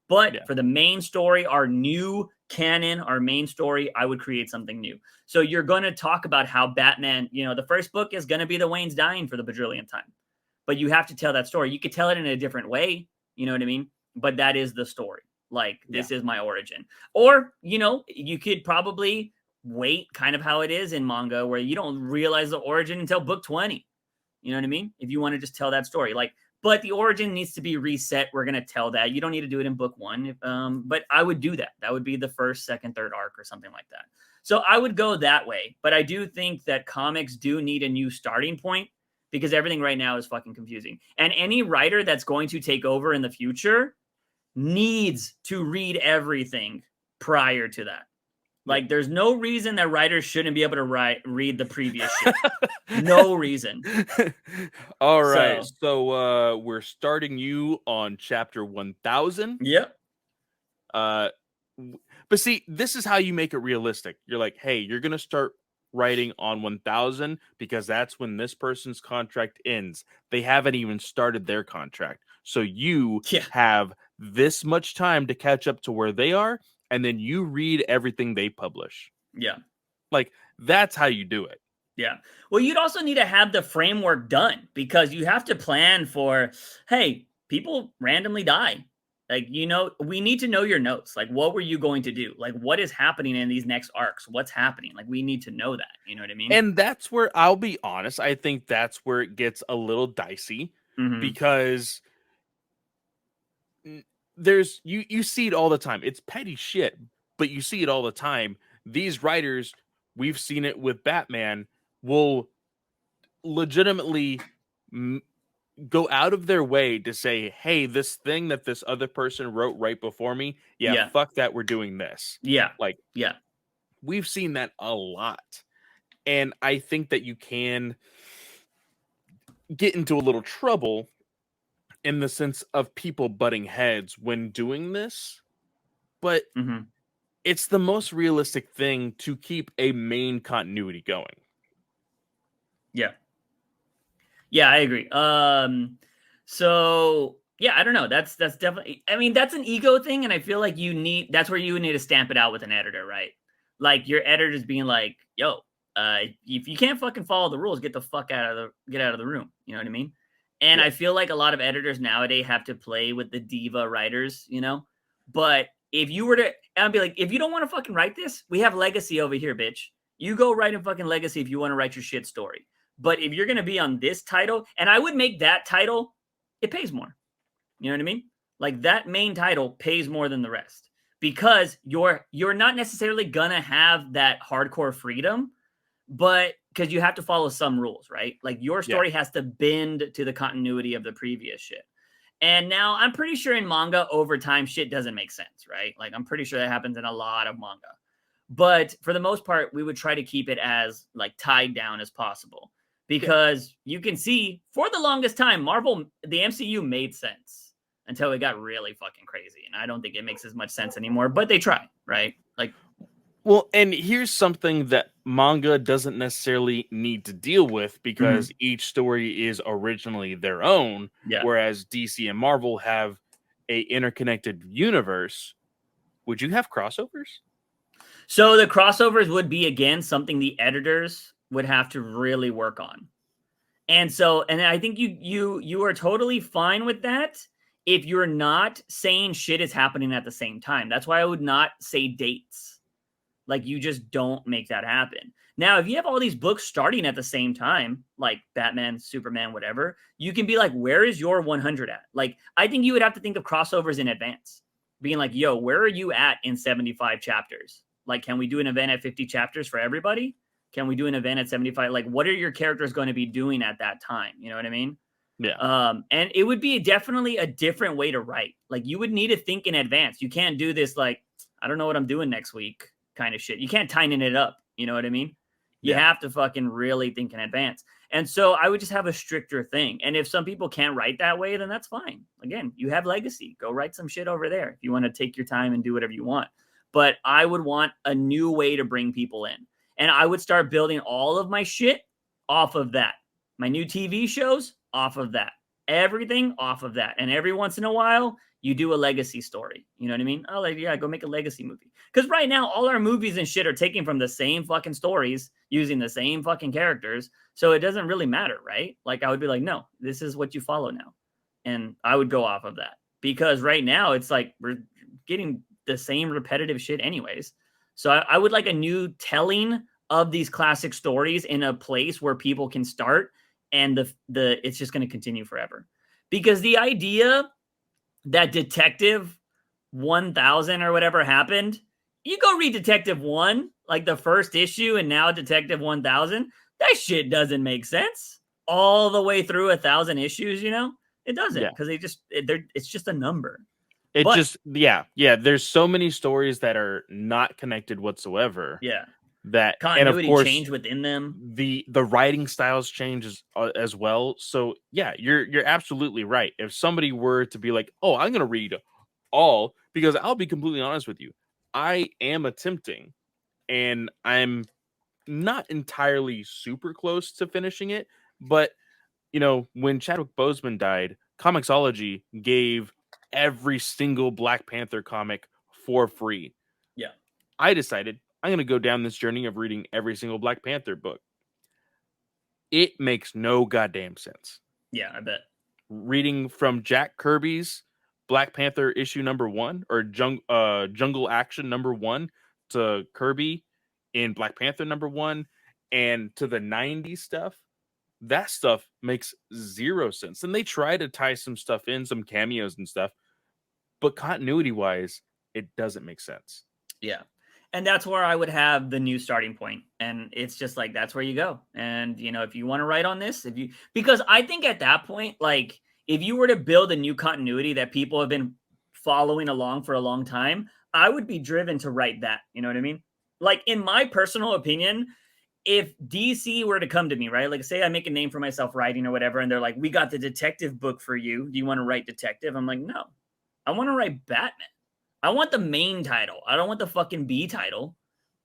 But for the main story, our new canon, our main story, I would create something new. So you're going to talk about how Batman, you know, the first book is going to be the Wayne's dying for the bajillionth time. But you have to tell that story. You could tell it in a different way. You know what I mean? But that is the story. Like, this is my origin. Or, you know, you could probably wait kind of how it is in manga where you don't realize the origin until book 20. You know what I mean? If you want to just tell that story. Like, but the origin needs to be reset. We're going to tell that. You don't need to do it in book 1. But I would do that. That would be the first, second, third arc or something like that. So I would go that way. But I do think that comics do need a new starting point because everything right now is fucking confusing. And any writer that's going to take over in the future needs to read everything prior to that. Like, there's no reason that writers shouldn't be able to read the previous shit. No reason. All right. So we're starting you on chapter 1000. Yep. But see, this is how you make it realistic. You're like, hey, you're going to start writing on 1000 because that's when this person's contract ends. They haven't even started their contract. So you have this much time to catch up to where they are, and then you read everything they publish. Yeah. Like, that's how you do it. Yeah. Well, you'd also need to have the framework done because you have to plan for, hey, people randomly die. Like, you know, we need to know your notes. Like, what were you going to do? Like, what is happening in these next arcs? What's happening? Like, we need to know that. You know what I mean? And that's where, I'll be honest, I think that's where it gets a little dicey because there's, you see it all the time. It's petty shit, but you see it all the time. These writers, we've seen it with Batman, will legitimately go out of their way to say, hey, this thing that this other person wrote right before me, fuck that, we're doing this. Like, we've seen that a lot. And I think that you can get into a little trouble in the sense of people butting heads when doing this. But it's the most realistic thing to keep a main continuity going. Yeah. Yeah, I agree. So yeah, I don't know. That's definitely, I mean, that's an ego thing. And I feel like that's where you would need to stamp it out with an editor, right? Like, your editor's being like, yo, if you can't fucking follow the rules, get out of the room. You know what I mean? And Yeah. I feel like a lot of editors nowadays have to play with the diva writers, But if you were to, I'd be like, if you don't want to fucking write this, we have Legacy over here, bitch. You go write in fucking Legacy if you want to write your shit story. But if you're going to be on this title, and I would make that title, it pays more. You know what I mean? Like that main title pays more than the rest because you're not necessarily going to have that hardcore freedom, but because you have to follow some rules, right? Like your story has to bend to the continuity of the previous shit. And now I'm pretty sure in manga over time shit doesn't make sense, right? Like I'm pretty sure that happens in a lot of manga. But for the most part, we would try to keep it as like tied down as possible because you can see for the longest time, Marvel, the MCU made sense until it got really fucking crazy. And I don't think it makes as much sense anymore, but they try, right? Like, well, and here's something that manga doesn't necessarily need to deal with because each story is originally their own, whereas DC and Marvel have a interconnected universe. Would you have crossovers? So the crossovers would be, again, something the editors would have to really work on. And so, and I think you are totally fine with that if you're not saying shit is happening at the same time. That's why I would not say dates. Like, you just don't make that happen. Now, if you have all these books starting at the same time, like Batman, Superman, whatever, you can be like, where is your 100 at? Like, I think you would have to think of crossovers in advance. Being like, yo, where are you at in 75 chapters? Like, can we do an event at 50 chapters for everybody? Can we do an event at 75? Like, what are your characters going to be doing at that time? You know what I mean? Yeah. And it would be definitely a different way to write. Like, you would need to think in advance. You can't do this, like, I don't know what I'm doing next week kind of shit. You can't tighten it up. You know what I mean? You have to fucking really think in advance. And so I would just have a stricter thing. And if some people can't write that way, then that's fine. Again, you have Legacy. Go write some shit over there if you want to take your time and do whatever you want. But I would want a new way to bring people in. And I would start building all of my shit off of that. My new TV shows, off of that. Everything off of that. And every once in a while, you do a Legacy story. You know what I mean? Oh, like, yeah, go make a Legacy movie. Because right now, all our movies and shit are taken from the same fucking stories, using the same fucking characters. So it doesn't really matter, right? Like, I would be like, no, this is what you follow now. And I would go off of that. Because right now, it's like, we're getting the same repetitive shit anyways. So I would like a new telling of these classic stories in a place where people can start, and the it's just going to continue forever. Because the idea that Detective 1000 or whatever happened, you go read Detective 1, like the first issue, and now Detective 1000, that shit doesn't make sense all the way through 1,000 issues, you know? It doesn't, because it's just a number. There's so many stories that are not connected whatsoever. Yeah. That continuity, and of course, change within them. The writing styles change as well. So yeah, you're absolutely right. If somebody were to be like, oh, I'm gonna read all, because I'll be completely honest with you, I am attempting, and I'm not entirely super close to finishing it. But you know, when Chadwick Boseman died, Comixology gave every single Black Panther comic for free. Yeah. I decided I'm going to go down this journey of reading every single Black Panther book. It makes no goddamn sense. Yeah, I bet. Reading from Jack Kirby's Black Panther issue #1 or Jungle Action #1 to Kirby in Black Panther #1 and to the 90s stuff, that stuff makes zero sense. And they try to tie some stuff in, some cameos and stuff, but continuity wise, it doesn't make sense. Yeah. And that's where I would have the new starting point. And it's just like, that's where you go. And, you know, if you want to write on this, because I think at that point, like, if you were to build a new continuity that people have been following along for a long time, I would be driven to write that. You know what I mean? Like, in my personal opinion, if DC were to come to me, right? Like, say I make a name for myself writing or whatever, and they're like, we got the detective book for you. Do you want to write detective? I'm like, no, I want to write Batman. I want the main title. I don't want the fucking B title.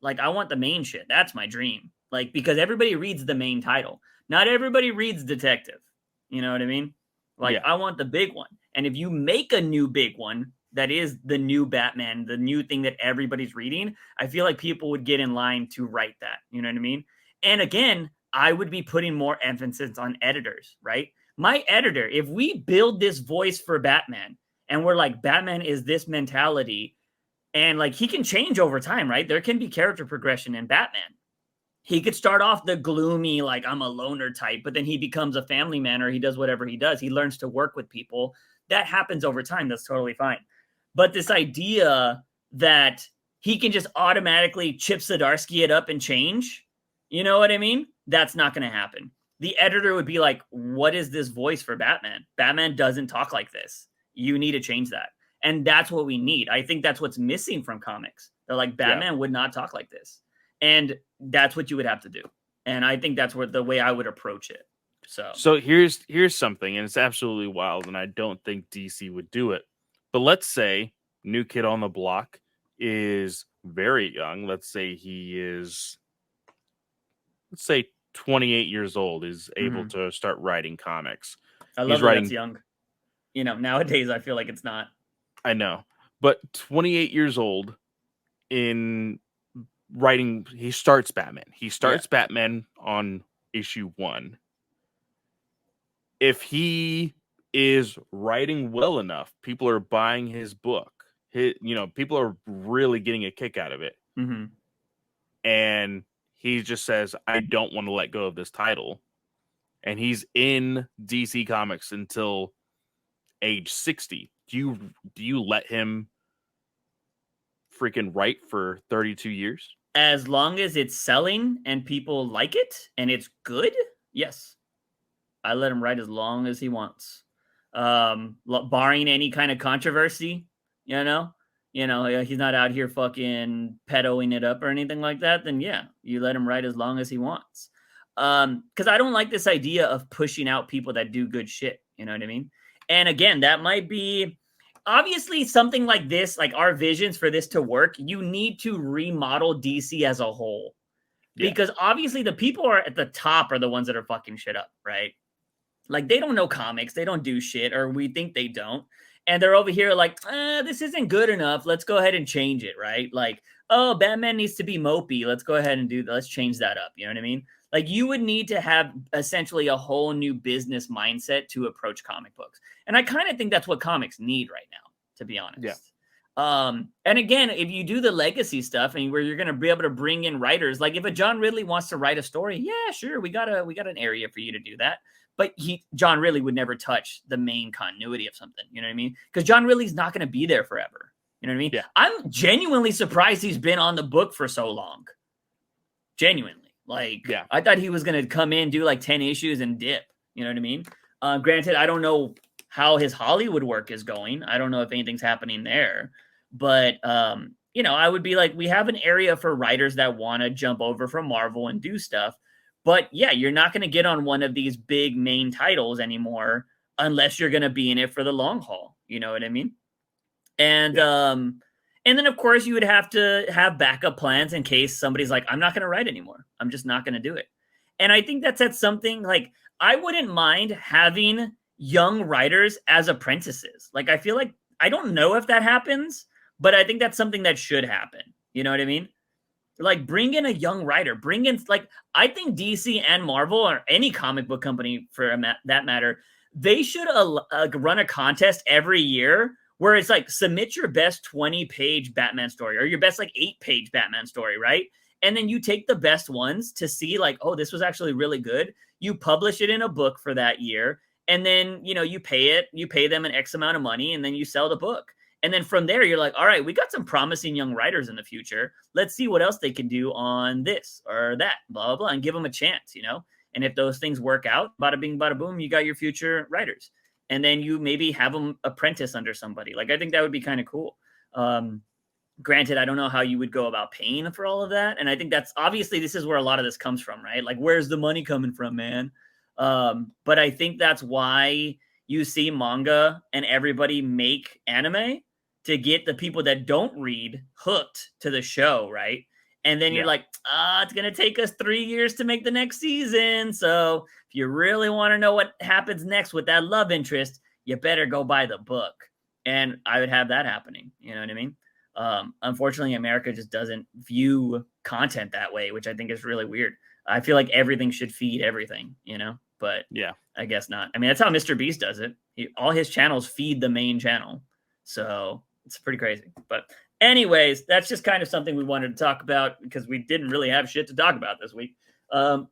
Like, I want the main shit. That's my dream. Like, because everybody reads the main title. Not everybody reads detective. You know what I mean? Like, I want the big one. And if you make a new big one that is the new Batman, the new thing that everybody's reading, I feel like people would get in line to write that. You know what I mean? And again, I would be putting more emphasis on editors, right? My editor, if we build this voice for Batman and we're like, Batman is this mentality, and like he can change over time, right? There can be character progression in Batman. He could start off the gloomy, like I'm a loner type, but then he becomes a family man, or he does whatever he does. He learns to work with people. That happens over time. That's totally fine. But this idea that he can just automatically Chip Zdarsky it up and change, you know what I mean? That's not going to happen. The editor would be like, what is this voice for Batman? Batman doesn't talk like this. You need to change that. And that's what we need. I think that's what's missing from comics. They're like, Batman would not talk like this. And that's what you would have to do. And I think that's the way I would approach it. So here's something, and it's absolutely wild, and I don't think DC would do it. But let's say New Kid on the Block is very young. Let's say he is, 28 years old, is able to start writing comics. I love that it's young. You know, nowadays I feel like it's not. I know. But 28 years old in writing, he starts Batman. He starts Batman on issue 1. If he is writing well enough, people are buying his book. People are really getting a kick out of it. Mm-hmm. And he just says, I don't want to let go of this title. And he's in DC Comics until age 60. Do you let him freaking write for 32 years? As long as it's selling and people like it and it's good, yes. I let him write as long as he wants. Barring any kind of controversy, he's not out here fucking pedoing it up or anything like that, then yeah, you let him write as long as he wants. Because I don't like this idea of pushing out people that do good shit. You know what I mean? And again, that might be obviously something like this, like our visions for this to work. You need to remodel DC as a whole. Because obviously the people are at the top are the ones that are fucking shit up, right? Like they don't know comics, they don't do shit, or we think they don't. And they're over here like, this isn't good enough. Let's go ahead and change it, right? Like, oh, Batman needs to be mopey. Let's go ahead and do that. Let's change that up. You know what I mean? Like you would need to have essentially a whole new business mindset to approach comic books. And I kind of think that's what comics need right now, to be honest. Yeah. And again, if you do the legacy stuff and where you're going to be able to bring in writers, like if a John Ridley wants to write a story, yeah, sure. We got an area for you to do that. But John Ridley would never touch the main continuity of something. You know what I mean? Because John Ridley's not going to be there forever. You know what I mean? Yeah. I'm genuinely surprised he's been on the book for so long. Genuinely. Like, I thought he was going to come in, do like 10 issues and dip. You know what I mean? Granted, I don't know how his Hollywood work is going. I don't know if anything's happening there. But, I would be like, we have an area for writers that want to jump over from Marvel and do stuff. But yeah, you're not going to get on one of these big main titles anymore unless you're going to be in it for the long haul. You know what I mean? And then of course you would have to have backup plans in case somebody's like, I'm not going to write anymore. I'm just not going to do it. And I think that's something like I wouldn't mind having young writers as apprentices. Like I feel like I don't know if that happens, but I think that's something that should happen. You know what I mean? Like bring in a young writer, I think DC and Marvel or any comic book company for that matter, they should run a contest every year where it's like submit your best 20-page Batman story or your best 8-page Batman story, right? And then you take the best ones to see like, oh, this was actually really good. You publish it in a book for that year. And then, you pay them an X amount of money and then you sell the book. And then from there, you're like, all right, we got some promising young writers in the future. Let's see what else they can do on this or that, blah, blah, blah, and give them a chance, And if those things work out, bada bing, bada boom, you got your future writers. And then you maybe have them apprentice under somebody. Like, I think that would be kind of cool. Granted, I don't know how you would go about paying for all of that. And I think that's obviously this is where a lot of this comes from, right? Like, where's the money coming from, man? But I think that's why you see manga and everybody make anime to get the people that don't read hooked to the show, right? And then you're like, it's going to take us 3 years to make the next season. So if you really want to know what happens next with that love interest, you better go buy the book. And I would have that happening. You know what I mean? Unfortunately, America just doesn't view content that way, which I think is really weird. I feel like everything should feed everything, but yeah, I guess not. I mean, that's how Mr. Beast does it. All his channels feed the main channel. So it's pretty crazy. But anyways, that's just kind of something we wanted to talk about because we didn't really have shit to talk about this week. But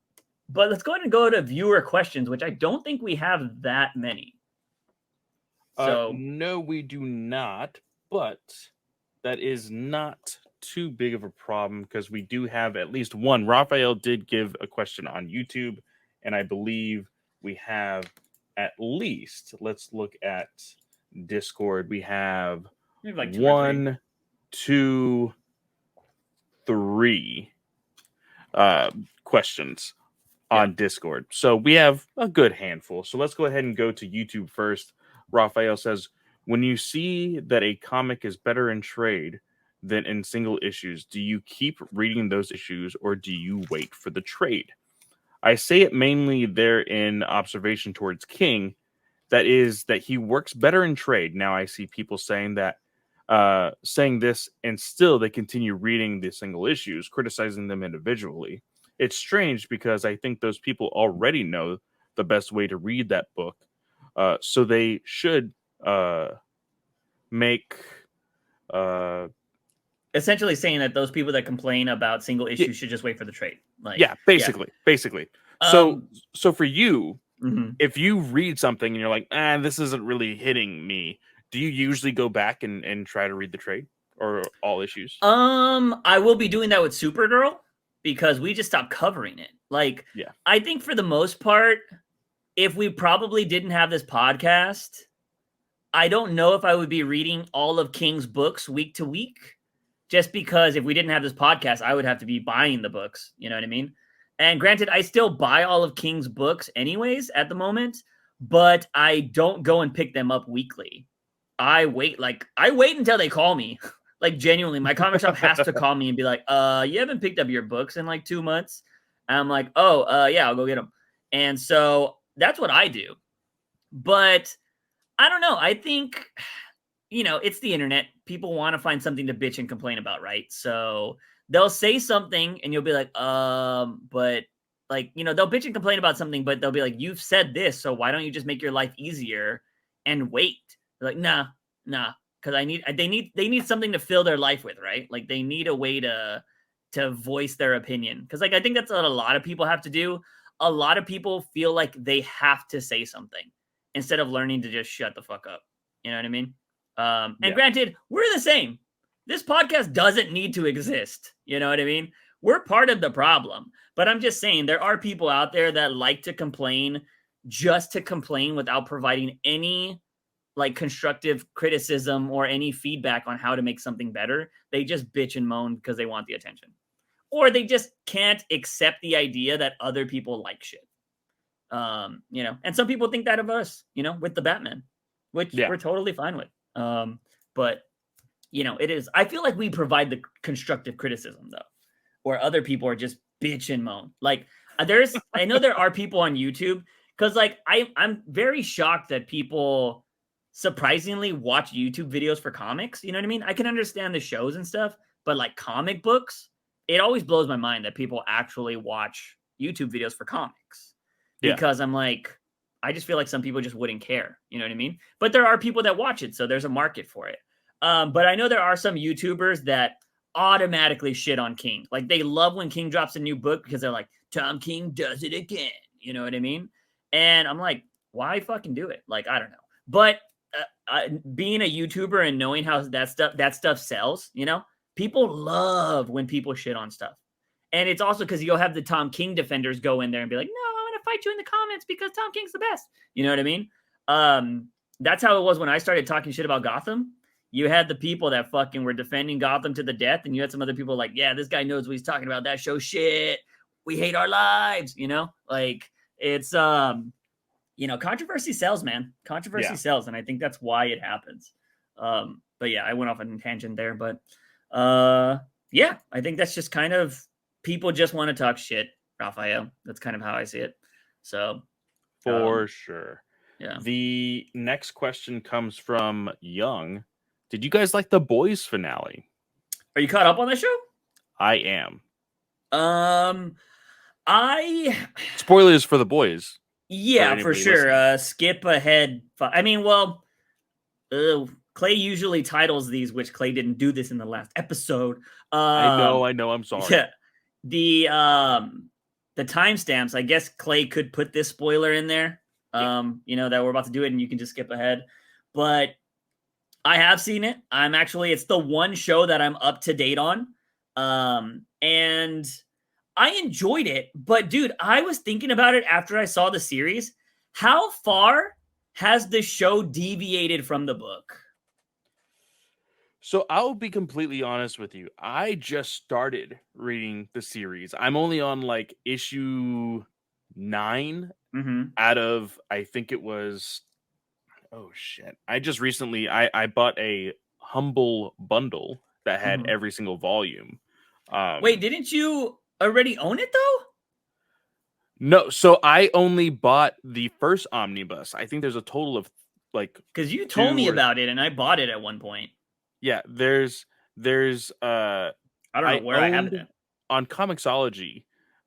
let's go ahead and go to viewer questions, which I don't think we have that many. So no, we do not. But that is not too big of a problem because we do have at least one. Raphael did give a question on YouTube, and I believe we have at least, let's look at Discord. We have like 1, 2, 3 questions on Discord. So we have a good handful. So let's go ahead and go to YouTube first. Raphael says, when you see that a comic is better in trade than in single issues, do you keep reading those issues or do you wait for the trade? I say it mainly there in observation towards King. That is that he works better in trade. Now I see people saying that, saying this, and still they continue reading the single issues, criticizing them individually. It's strange because I think those people already know the best way to read that book. So they should make essentially saying that those people that complain about single issues should just wait for the trade. Like, basically. So for you, if you read something and you're like, this isn't really hitting me, do you usually go back and try to read the trade or all issues? I will be doing that with Supergirl because we just stopped covering it. Like, I think for the most part, if we probably didn't have this podcast, I don't know if I would be reading all of King's books week to week, just because if we didn't have this podcast, I would have to be buying the books. You know what I mean? And granted, I still buy all of King's books anyways at the moment, but I don't go and pick them up weekly. I wait until they call me. Like, genuinely, my comic shop has to call me and be like, you haven't picked up your books in like 2 months. And I'm like, yeah, I'll go get them. And so that's what I do. But I don't know. I think, it's the internet. People want to find something to bitch and complain about, right? So they'll say something and you'll be like, but like, they'll bitch and complain about something, but they'll be like, you've said this, so why don't you just make your life easier and wait? They're like, nah, because they need something to fill their life with, right? Like, they need a way to voice their opinion. Because, like, I think that's what a lot of people have to do. A lot of people feel like they have to say something instead of learning to just shut the fuck up. You know what I mean? And granted, we're the same. This podcast doesn't need to exist. You know what I mean? We're part of the problem. But I'm just saying, there are people out there that like to complain just to complain without providing any like constructive criticism or any feedback on how to make something better. They just bitch and moan because they want the attention. Or they just can't accept the idea that other people like shit. And some people think that of us, with the Batman, which we're totally fine with. But it is, I feel like we provide the constructive criticism though, where other people are just bitch and moan. Like I know there are people on YouTube because like, I'm very shocked that people surprisingly watch YouTube videos for comics. You know what I mean? I can understand the shows and stuff, but like comic books, it always blows my mind that people actually watch YouTube videos for comics because I'm like, I just feel like some people just wouldn't care. You know what I mean? But there are people that watch it. So there's a market for it. But I know there are some YouTubers that automatically shit on King. Like, they love when King drops a new book because they're like, Tom King does it again. You know what I mean? And I'm like, why fucking do it? Like, I don't know. But being a YouTuber and knowing how that stuff sells, people love when people shit on stuff. And it's also because you'll have the Tom King defenders go in there and be like, no, I'm going to fight you in the comments because Tom King's the best. You know what I mean? That's how it was when I started talking shit about Gotham. You had the people that fucking were defending Gotham to the death, and you had some other people like, yeah, this guy knows what he's talking about. That show shit. We hate our lives, Like, it's, controversy sells, man. Controversy sells, and I think that's why it happens. But yeah, I went off on a tangent there, but I think that's just kind of people just want to talk shit, Raphael. That's kind of how I see it. So for sure. Yeah. The next question comes from Young. Did you guys like the Boys finale? Are you caught up on the show? I am. I Spoilers for the Boys. Yeah, for sure. Skip ahead. I mean, well, Clay usually titles these, which Clay didn't do this in the last episode. I know. I'm sorry. Yeah, the timestamps. I guess Clay could put this spoiler in there. That we're about to do it, and you can just skip ahead. But I have seen it. It's the one show that I'm up to date on. And I enjoyed it. But dude, I was thinking about it after I saw the series. How far has the show deviated from the book? So I'll be completely honest with you. I just started reading the series. I'm only on like issue 9 out of, I think it was, oh shit. I just recently, I bought a humble bundle that had every single volume. Wait, didn't you already own it though? No, so I only bought the first omnibus. I think there's a total of like, because you told me about it and I bought it at one point. Yeah, there's I don't know where I have it on Comixology.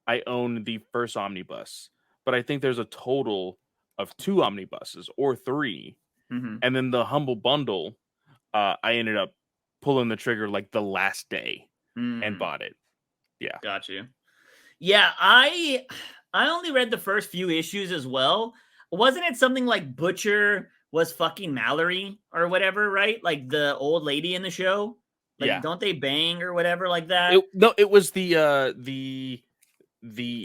I own the first omnibus, but I think there's a total of 2 omnibuses or 3, and then the humble bundle. I ended up pulling the trigger like the last day and bought it. Yeah, got you. Yeah, I only read the first few issues as well. Wasn't it something like Butcher was fucking Mallory or whatever, right? Like the old lady in the show. Like, don't they bang or whatever like that? It was the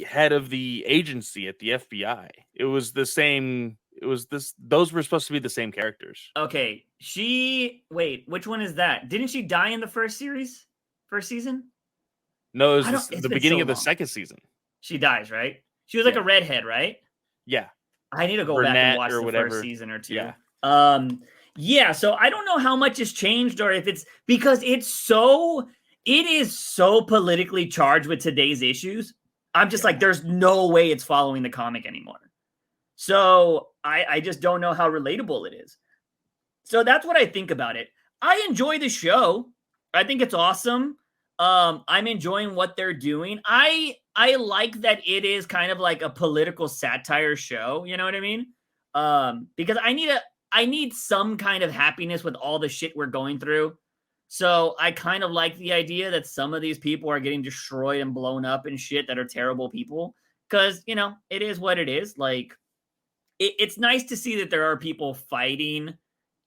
head of the agency at the FBI. It was the same. It was this. Those were supposed to be the same characters. Okay, wait, which one is that? Didn't she die in the first season? No, it was the beginning of the second season. She dies, right? She was like a redhead, right? Yeah. I need to go back and watch the first season or 2. Yeah. So I don't know how much has changed or if it's because it is so politically charged with today's issues. I'm just like, there's no way it's following the comic anymore. So I just don't know how relatable it is. So that's what I think about it. I enjoy the show. I think it's awesome. I'm enjoying what they're doing. I like that it is kind of like a political satire show. You know what I mean? Because I need some kind of happiness with all the shit we're going through. So I kind of like the idea that some of these people are getting destroyed and blown up and shit that are terrible people. Because, it is what it is. Like, it's nice to see that there are people fighting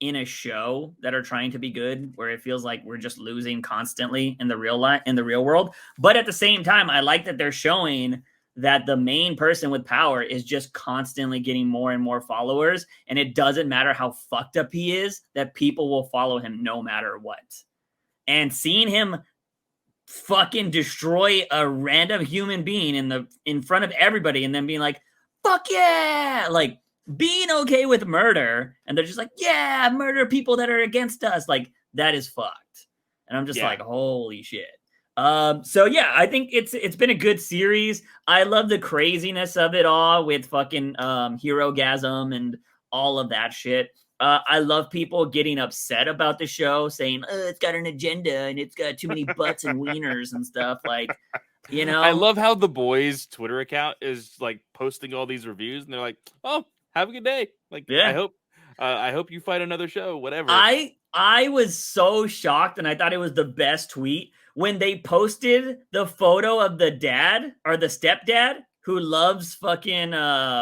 in a show that are trying to be good, where it feels like we're just losing constantly in the real world. But at the same time, I like that they're showing that the main person with power is just constantly getting more and more followers. And it doesn't matter how fucked up he is, that people will follow him no matter what. And seeing him fucking destroy a random human being in front of everybody and then being like, fuck yeah, like being okay with murder, and they're just like, yeah, murder people that are against us, like that is fucked. And I'm just like, holy shit. So yeah, I think it's been a good series. I love the craziness of it all with fucking Hero-gasm and all of that shit. I love people getting upset about the show, saying, it's got an agenda and it's got too many butts and wieners and stuff. Like, I love how the boys' Twitter account is like posting all these reviews, and they're like, oh, have a good day. Like, yeah. I hope you find another show, whatever. I was so shocked, and I thought it was the best tweet when they posted the photo of the dad or the stepdad who loves fucking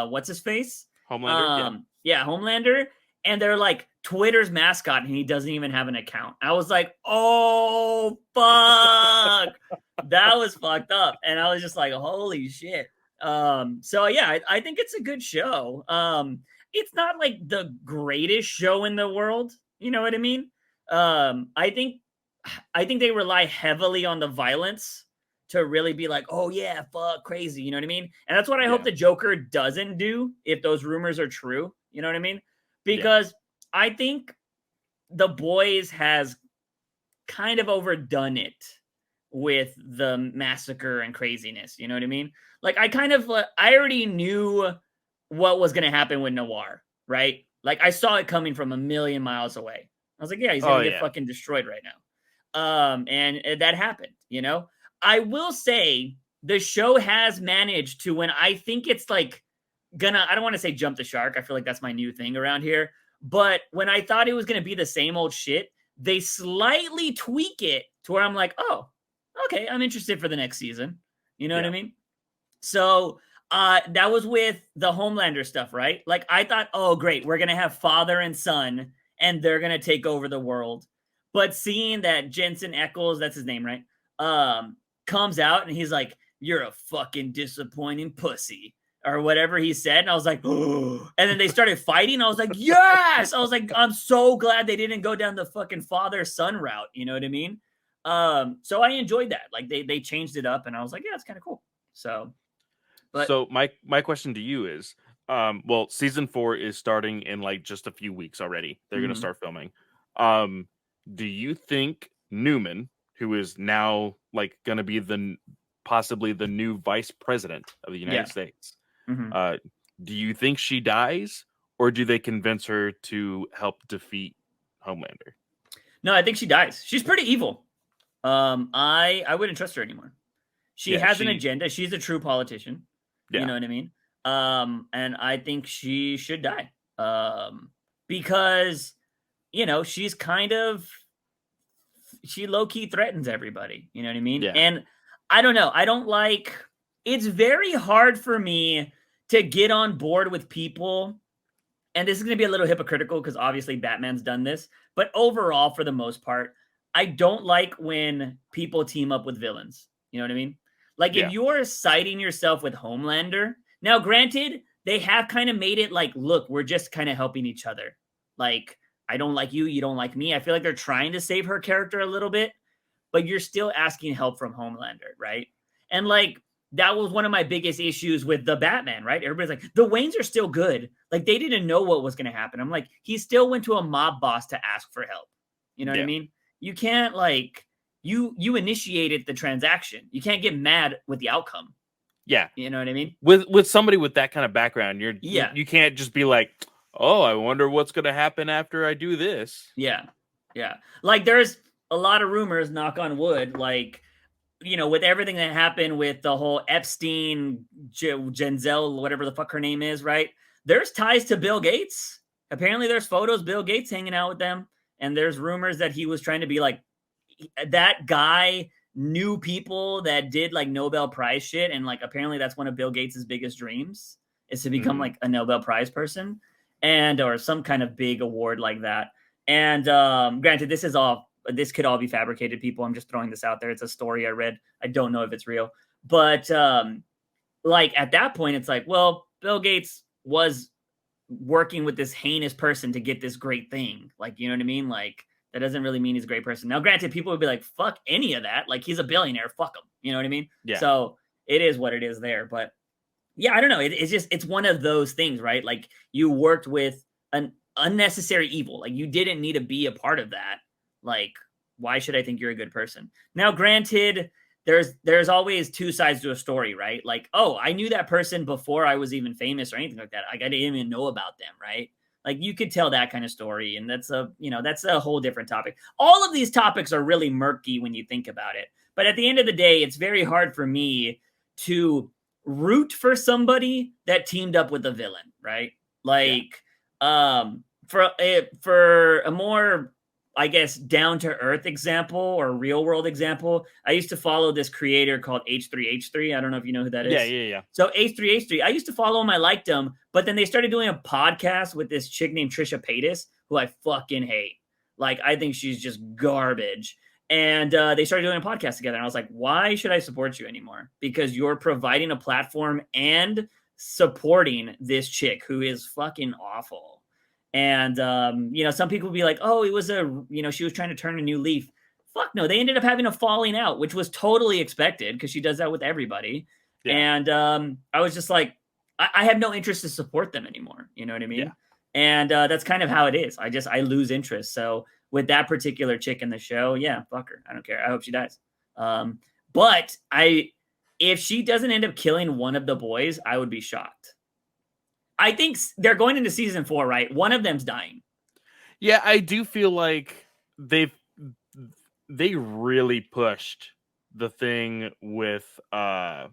what's his face? Homelander. Yeah, Homelander. And they're like, Twitter's mascot, and he doesn't even have an account. I was like, oh fuck. That was fucked up. And I was just like, holy shit. So yeah, I think it's a good show. It's not like the greatest show in the world. You know what I mean? I think they rely heavily on the violence to really be like, oh yeah, fuck, crazy. You know what I mean? And that's what I hope the Joker doesn't do if those rumors are true. You know what I mean? Because I think The Boys has kind of overdone it with the massacre and craziness. You know what I mean? Like, I already knew what was going to happen with Noir, right? Like, I saw it coming from a million miles away. I was like, yeah, he's going to get fucking destroyed right now. And that happened, you know? I will say the show has managed to, when I think it's like I don't want to say jump the shark. I feel like that's my new thing around here. But when I thought it was gonna be the same old shit, they slightly tweak it to where I'm like, oh, okay, I'm interested for the next season. You know what I mean? So that was with the Homelander stuff, right? Like I thought, oh great, we're gonna have father and son, and they're gonna take over the world. But seeing that Jensen Ackles, that's his name, right? Comes out and he's like, "You're a fucking disappointing pussy," or whatever he said, and I was like, "Oh!" And then they started fighting. I was like, "Yes!" I was like, "I'm so glad they didn't go down the fucking father son route." You know what I mean? So I enjoyed that. Like they changed it up, and I was like, "Yeah, it's kind of cool." So, but so my question to you is, well, season 4 is starting in like just a few weeks already. They're gonna start filming. Do you think Newman, who is now like gonna be possibly the new vice president of the United States, do you think she dies, or do they convince her to help defeat Homelander? No, I think she dies. She's pretty evil. I wouldn't trust her anymore. She has an agenda. She's a true politician. You know what I mean? And I think she should die. Because she's she low-key threatens everybody. You know what I mean? Yeah. And I don't know. It's very hard for me to get on board with people. And this is going to be a little hypocritical because obviously Batman's done this. But overall, for the most part, I don't like when people team up with villains. You know what I mean? Like if you're siding yourself with Homelander, now granted, they have kind of made it like, look, we're just kind of helping each other. Like, I don't like you, you don't like me. I feel like they're trying to save her character a little bit, but you're still asking help from Homelander, right? And like, that was one of my biggest issues with the Batman, right? Everybody's like, the Waynes are still good. Like, they didn't know what was going to happen. I'm like, he still went to a mob boss to ask for help. You know what I mean? You can't like, you initiated the transaction. You can't get mad with the outcome. Yeah. You know what I mean? With somebody with that kind of background, you can't just be like, oh, I wonder what's going to happen after I do this. Yeah. Yeah. Like there's a lot of rumors, knock on wood, like, with everything that happened with the whole Epstein, Genzel, whatever the fuck her name is, right? There's ties to Bill Gates. Apparently there's photos, Bill Gates hanging out with them. And there's rumors that he was trying to be like, that guy knew people that did like Nobel Prize shit. And like, apparently that's one of Bill Gates's biggest dreams is to become like a Nobel Prize person or some kind of big award like that. And granted, this could all be fabricated, people. I'm just throwing this out there. It's a story I read. I don't know if it's real. But like at that point, it's like, well, Bill Gates was working with this heinous person to get this great thing. Like, you know what I mean? Like, that doesn't really mean he's a great person. Now, granted, people would be like, fuck any of that. Like, he's a billionaire. Fuck him. You know what I mean? Yeah. So it is what it is there. But yeah, I don't know. It's one of those things, right? Like, you worked with an unnecessary evil. Like, you didn't need to be a part of that. Like, why should I think you're a good person? Now, granted, there's always two sides to a story, right? Like, oh, I knew that person before I was even famous or anything like that. Like, I didn't even know about them, right? Like, you could tell that kind of story, and that's a whole different topic. All of these topics are really murky when you think about it. But at the end of the day, it's very hard for me to root for somebody that teamed up with a villain, right? Like, for a more, I guess, down-to-earth example or real-world example, I used to follow this creator called H3H3. I don't know if you know who that is. Yeah. So H3H3, I used to follow him. I liked him. But then they started doing a podcast with this chick named Trisha Paytas, who I fucking hate. Like, I think she's just garbage. And they started doing a podcast together. And I was like, why should I support you anymore? Because you're providing a platform and supporting this chick who is fucking awful. And, some people would be like, oh, it was she was trying to turn a new leaf. Fuck no. They ended up having a falling out, which was totally expected because she does that with everybody. Yeah. And I was just like, I have no interest to support them anymore. You know what I mean? Yeah. And that's kind of how it is. I lose interest. So with that particular chick in the show, yeah, fuck her. I don't care. I hope she dies. But if she doesn't end up killing one of the boys, I would be shocked. I think they're going into season 4, right? One of them's dying. Yeah, I do feel like they really pushed the thing with Frenchie?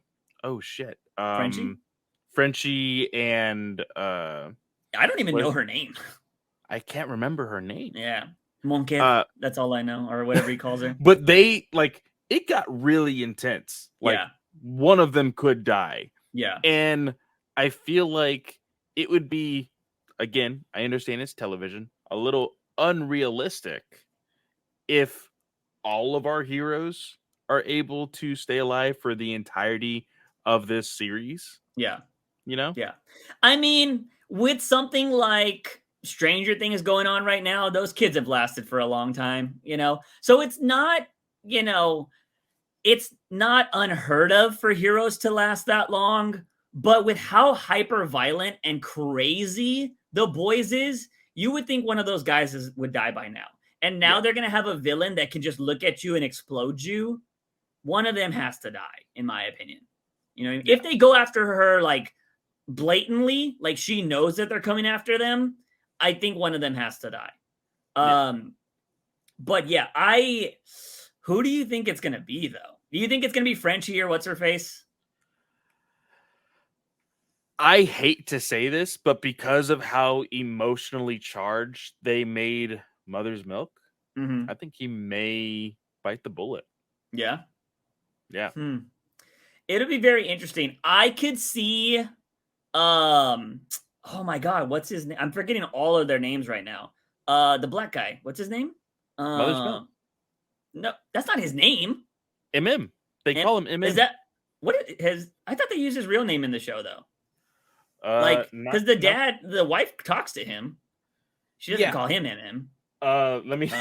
Frenchie and I don't even know her name. I can't remember her name. Yeah. Monkev, that's all I know, or whatever he calls her. But they it got really intense. One of them could die. Yeah. And I feel like it would be, again, I understand it's television, a little unrealistic if all of our heroes are able to stay alive for the entirety of this series. Yeah. Yeah. I mean, with something like Stranger Things going on right now, those kids have lasted for a long time, So it's not, it's not unheard of for heroes to last that long. But with how hyper violent and crazy The Boys is, you would think one of those guys would die by now. And now they're going to have a villain that can just look at you and explode you. One of them has to die, in my opinion. If they go after her blatantly, she knows that they're coming after them, I think one of them has to die. But yeah, who do you think it's going to be, though? Do you think it's going to be Frenchie or what's her face? I hate to say this, but because of how emotionally charged they made Mother's Milk, I think he may bite the bullet. Yeah? Yeah. It'll be very interesting. I could see, oh my God, what's his name? I'm forgetting all of their names right now. The black guy, what's his name? Mother's Milk. No, that's not his name. MM. They call him MM. Is that I thought they used his real name in the show, though. Because the wife talks to him. She doesn't call him MM. Let me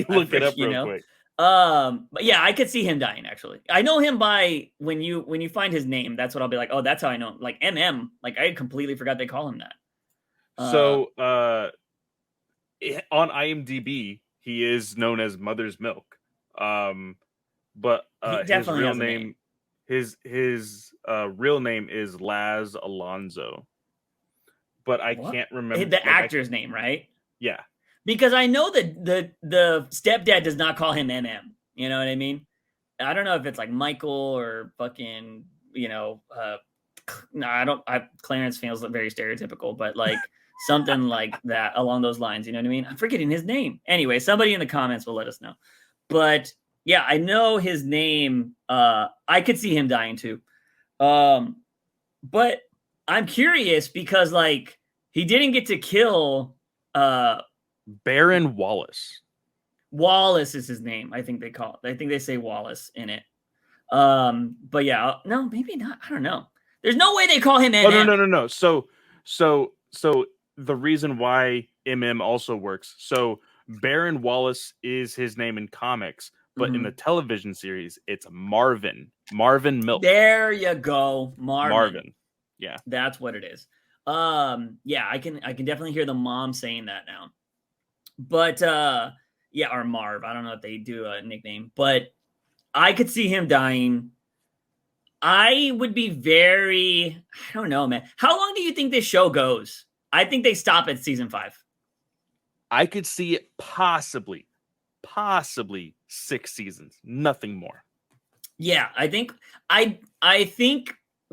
look it up real quick. But yeah, I could see him dying. Actually, I know him by when you find his name. That's what I'll be like. Oh, that's how I know him. Like MM. I completely forgot they call him that. So on IMDb, he is known as Mother's Milk. But his real name. His real name is Laz Alonso, but I can't remember the actor's name, right? Yeah, because I know that the stepdad does not call him MM. You know what I mean? I don't know if it's like Michael or fucking, no, I don't. Clarence feels very stereotypical, but something like that along those lines. You know what I mean? I'm forgetting his name. Anyway, somebody in the comments will let us know. But yeah, I know his name. I could see him dying too. But I'm curious because he didn't get to kill Baron Wallace. Wallace is his name. I think they call it. I think they say Wallace in it. But yeah, no, maybe not. I don't know. There's no way they call him MM. Oh, no. So the reason why MM also works. So Baron Wallace is his name in comics. But in the television series, it's Marvin Milk. There you go, Marvin. Yeah, that's what it is. Yeah, I can definitely hear the mom saying that now. But yeah, or Marv. I don't know if they do a nickname, but I could see him dying. I would be I don't know, man. How long do you think this show goes? I think they stop at season 5. I could see it possibly 6 seasons, nothing more. Yeah, I think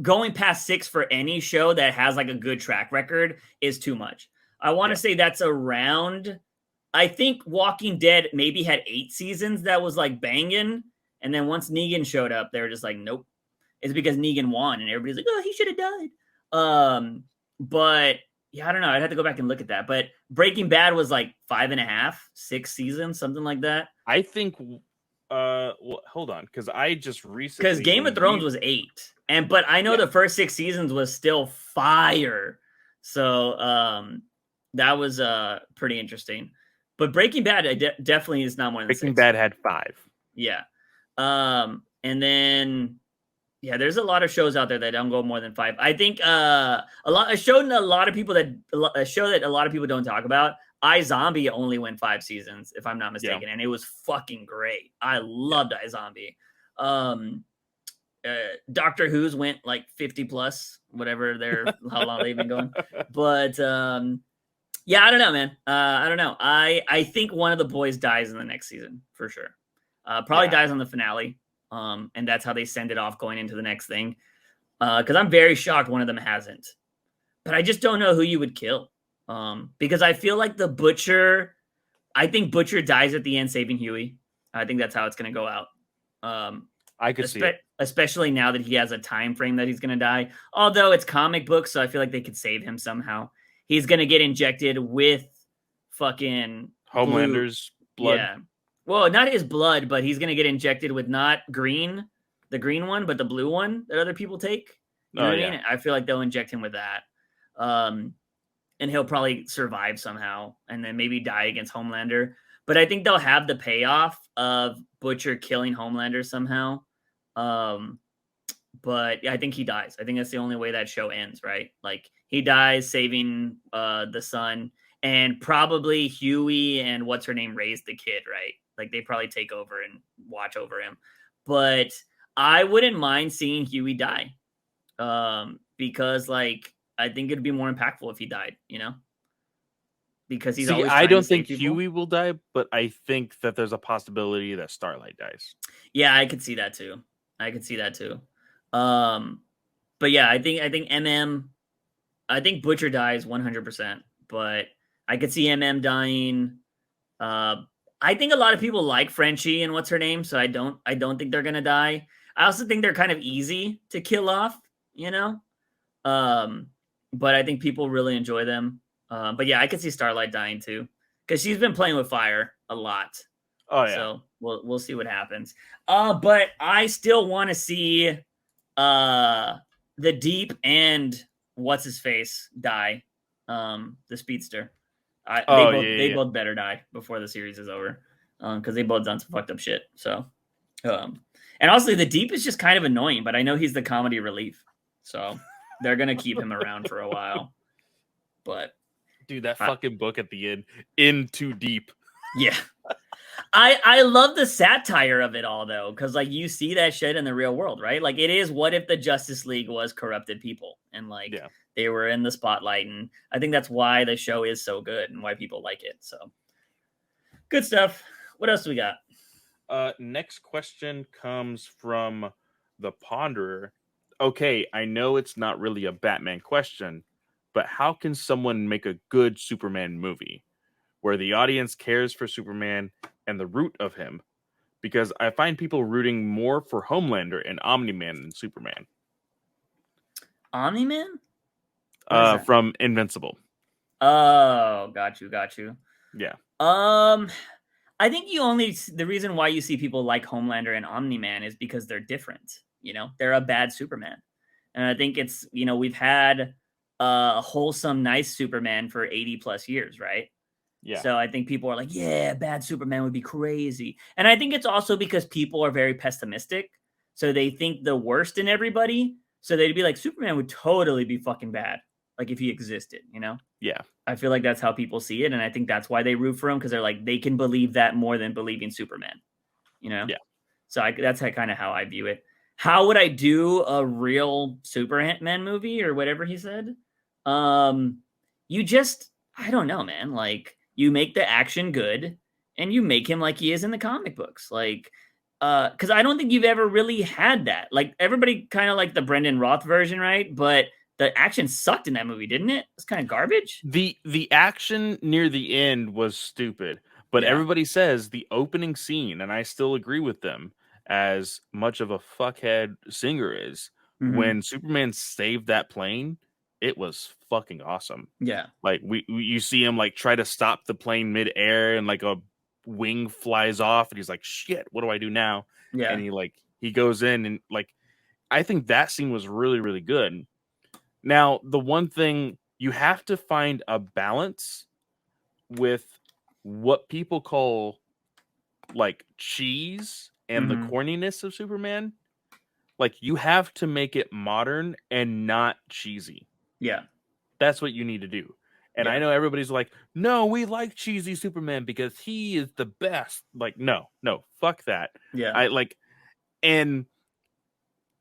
going past 6 for any show that has a good track record is too much. I want to say that's around. I think Walking Dead maybe had 8 seasons that was banging, and then once Negan showed up, they were just nope. It's because Negan won, and everybody's like, oh, he should have died. But yeah, I don't know. I'd have to go back and look at that. But Breaking Bad was 5.5, 6 seasons, something like that. I think. Well, hold on, because I just recently because Game of Thrones was 8, but I know the first 6 seasons was still fire. So that was pretty interesting. But Breaking Bad definitely is not more than Breaking 6. Bad had 5. Yeah. And then. Yeah, there's a lot of shows out there that don't go more than 5. I think a show that a lot of people don't talk about. iZombie only went 5 seasons, if I'm not mistaken, and it was fucking great. I loved iZombie. Doctor Who's went 50 plus, whatever how long they've been going. But yeah, I don't know, man. I don't know. I think one of the boys dies in the next season for sure. Probably dies on the finale. And that's how they send it off going into the next thing. Because I'm very shocked one of them hasn't. But I just don't know who you would kill. Because I feel like the Butcher, I think Butcher dies at the end saving Huey. I think that's how it's going to go out. I could see it. Especially now that he has a time frame that he's going to die. Although it's comic books, so I feel like they could save him somehow. He's going to get injected with fucking Homelander's blood. Yeah. Well, not his blood, but he's going to get injected with not green, the green one, but the blue one that other people take. You know what I mean? I feel like they'll inject him with that. And he'll probably survive somehow and then maybe die against Homelander. But I think they'll have the payoff of Butcher killing Homelander somehow. But I think he dies. I think that's the only way that show ends, right? Like he dies saving the son, and probably Huey and what's her name raised the kid, right? Like they probably take over and watch over him. But I wouldn't mind seeing Huey die. Because like I think it'd be more impactful if he died, you know? Because he's always I don't think Huey will die, but I think that there's a possibility that Starlight dies. Yeah, I could see that too. But yeah, I think I think Butcher dies 100%, but I could see MM dying. I think a lot of people like Frenchie and what's her name, so I don't think they're gonna die. I also think they're kind of easy to kill off, you know? But I think people really enjoy them. But yeah, I could see Starlight dying too, because she's been playing with fire a lot. Oh yeah. So we'll see what happens. But I still want to see the Deep and what's his face die. The Speedster. They both better die before the series is over. Because they both done some fucked up shit. So and also the Deep is just kind of annoying, but I know he's the comedy relief. So they're gonna keep him around for a while. But dude, that fucking book at the end, In Too Deep. Yeah. I love the satire of it all though, because like you see that shit in the real world, right? Like it is what if the Justice League was corrupted people and like they were in the spotlight, and I think that's why the show is so good and why people like it. So good stuff. What else do we got? Next question comes from the Ponderer. Okay, I know it's not really a Batman question, but how can someone make a good Superman movie where the audience cares for Superman and the root of him? Because I find people rooting more for Homelander and Omni-Man than Superman. Omni-Man? From Invincible. Oh, got you. Yeah. I think the reason why you see people like Homelander and Omni-Man is because they're different. You know, they're a bad Superman. And I think it's, you know, we've had a wholesome, nice Superman for 80 plus years, right? Yeah. So I think people are like, yeah, bad Superman would be crazy. And I think it's also because people are very pessimistic. So they think the worst in everybody. So they'd be like, Superman would totally be fucking bad. Like if he existed, you know? Yeah. I feel like that's how people see it. And I think that's why they root for him, because they're like, they can believe that more than believing Superman, you know? Yeah. So that's kind of how I view it. How would I do a real Superman movie or whatever he said? You just, I don't know, man. Like you make the action good and you make him like he is in the comic books. Like, because I don't think you've ever really had that. Like everybody kind of like the Brendan Roth version, right? But the action sucked in that movie, didn't it? It's kind of garbage. The action near the end was stupid, but everybody says the opening scene, and I still agree with them, as much of a fuckhead Singer is, when Superman saved that plane, it was fucking awesome. Yeah. Like you see him like try to stop the plane midair and like a wing flies off and he's like, shit, what do I do now? Yeah. And he goes in and like, I think that scene was really, really good. Now, the one thing, you have to find a balance with what people call like cheese and the corniness of Superman. Like you have to make it modern and not cheesy. Yeah. That's what you need to do. And I know everybody's like, no, we like cheesy Superman because he is the best. Like, no, fuck that. Yeah. And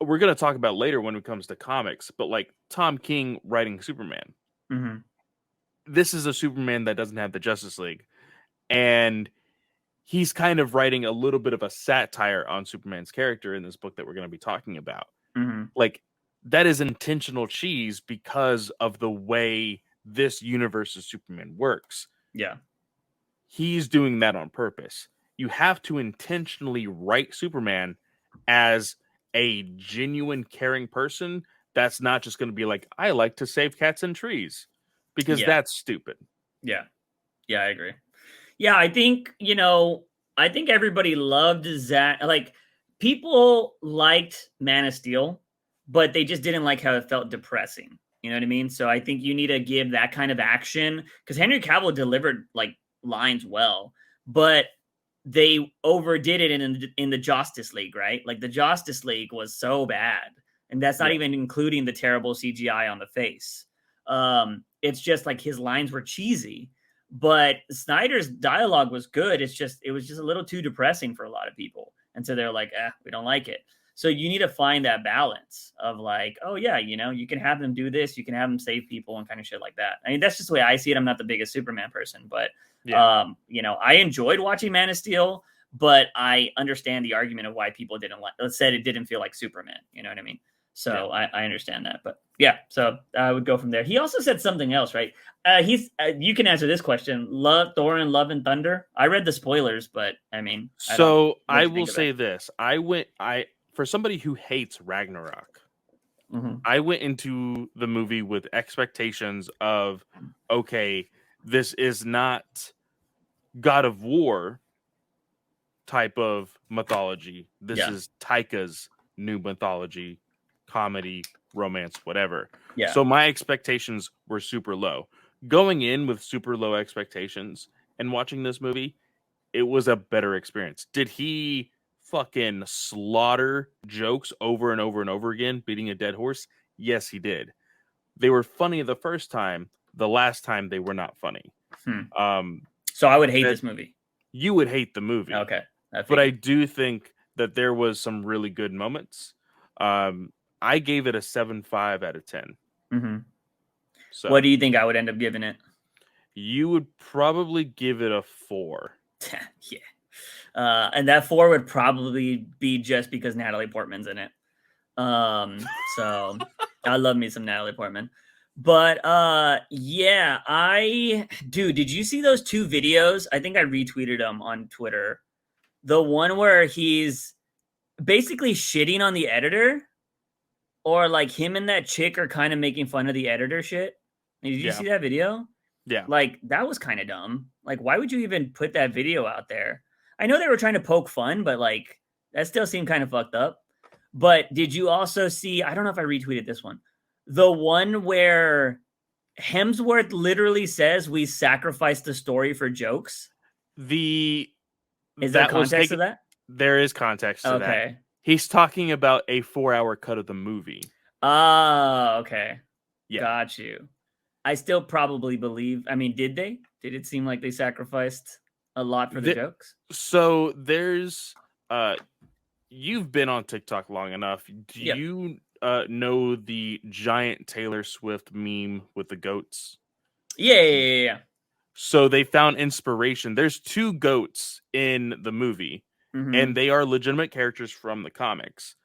we're going to talk about later when it comes to comics, but like Tom King writing Superman. This is a Superman that doesn't have the Justice League. And he's kind of writing a little bit of a satire on Superman's character in this book that we're going to be talking about. Like that is intentional cheese because of the way this universe of Superman works. Yeah. He's doing that on purpose. You have to intentionally write Superman as a genuine caring person that's not just going to be like, I like to save cats and trees, because that's stupid. Yeah. Yeah, I agree. Yeah, I think, I think everybody loved Zack. Like, people liked Man of Steel, but they just didn't like how it felt depressing. You know what I mean? So I think you need to give that kind of action, because Henry Cavill delivered like lines well, but they overdid it in the Justice League, right? Like the Justice League was so bad, and that's not even including the terrible CGI on the face. It's just like his lines were cheesy, but Snyder's dialogue was good. It was just a little too depressing for a lot of people, and so they're like, we don't like it. So you need to find that balance of like, oh yeah, you can have them do this, you can have them save people and kind of shit like that. I mean, that's just the way I see it. I'm not the biggest Superman person, but I enjoyed watching Man of Steel, but I understand the argument of why people said it didn't feel like Superman. You know what I mean? So I understand that, but yeah, so I would go from there. He also said something else, right? You can answer this question. Thor and Love and Thunder. I read the spoilers, but I mean, I will say this. For somebody who hates Ragnarok, I went into the movie with expectations of, okay, this is not God of War type of mythology. This is Taika's new mythology, comedy, romance, whatever. Yeah. So my expectations were super low. Going in with super low expectations and watching this movie, it was a better experience. Did he fucking slaughter jokes over and over and over again, beating a dead horse? Yes, he did. They were funny the first time. The last time they were not funny. So I would hate this movie. You would hate the movie. Okay. But I do think that there was some really good moments. I gave it a 7.5 out of 10. So what do you think I would end up giving it? You would probably give it a 4. Yeah. And that 4 would probably be just because Natalie Portman's in it. So I love me some Natalie Portman. But did you see those 2 videos? I think I retweeted them on Twitter. The one where he's basically shitting on the editor, or like him and that chick are kind of making fun of the editor shit. Did you see that video? Yeah. Like, that was kind of dumb. Like, why would you even put that video out there? I know they were trying to poke fun, but like, that still seemed kind of fucked up. But did you also see, I don't know if I retweeted this one, the one where Hemsworth literally says we sacrificed the story for jokes? Is there context to that? There is context to that. He's talking about a 4-hour cut of the movie. Oh, okay. Yeah. Got you. I still probably believe. I mean, did they? Did it seem like they sacrificed a lot for the jokes? So there's, you've been on TikTok long enough. Do you know the giant Taylor Swift meme with the goats? Yeah. So they found inspiration. There's 2 goats in the movie, and they are legitimate characters from the comics.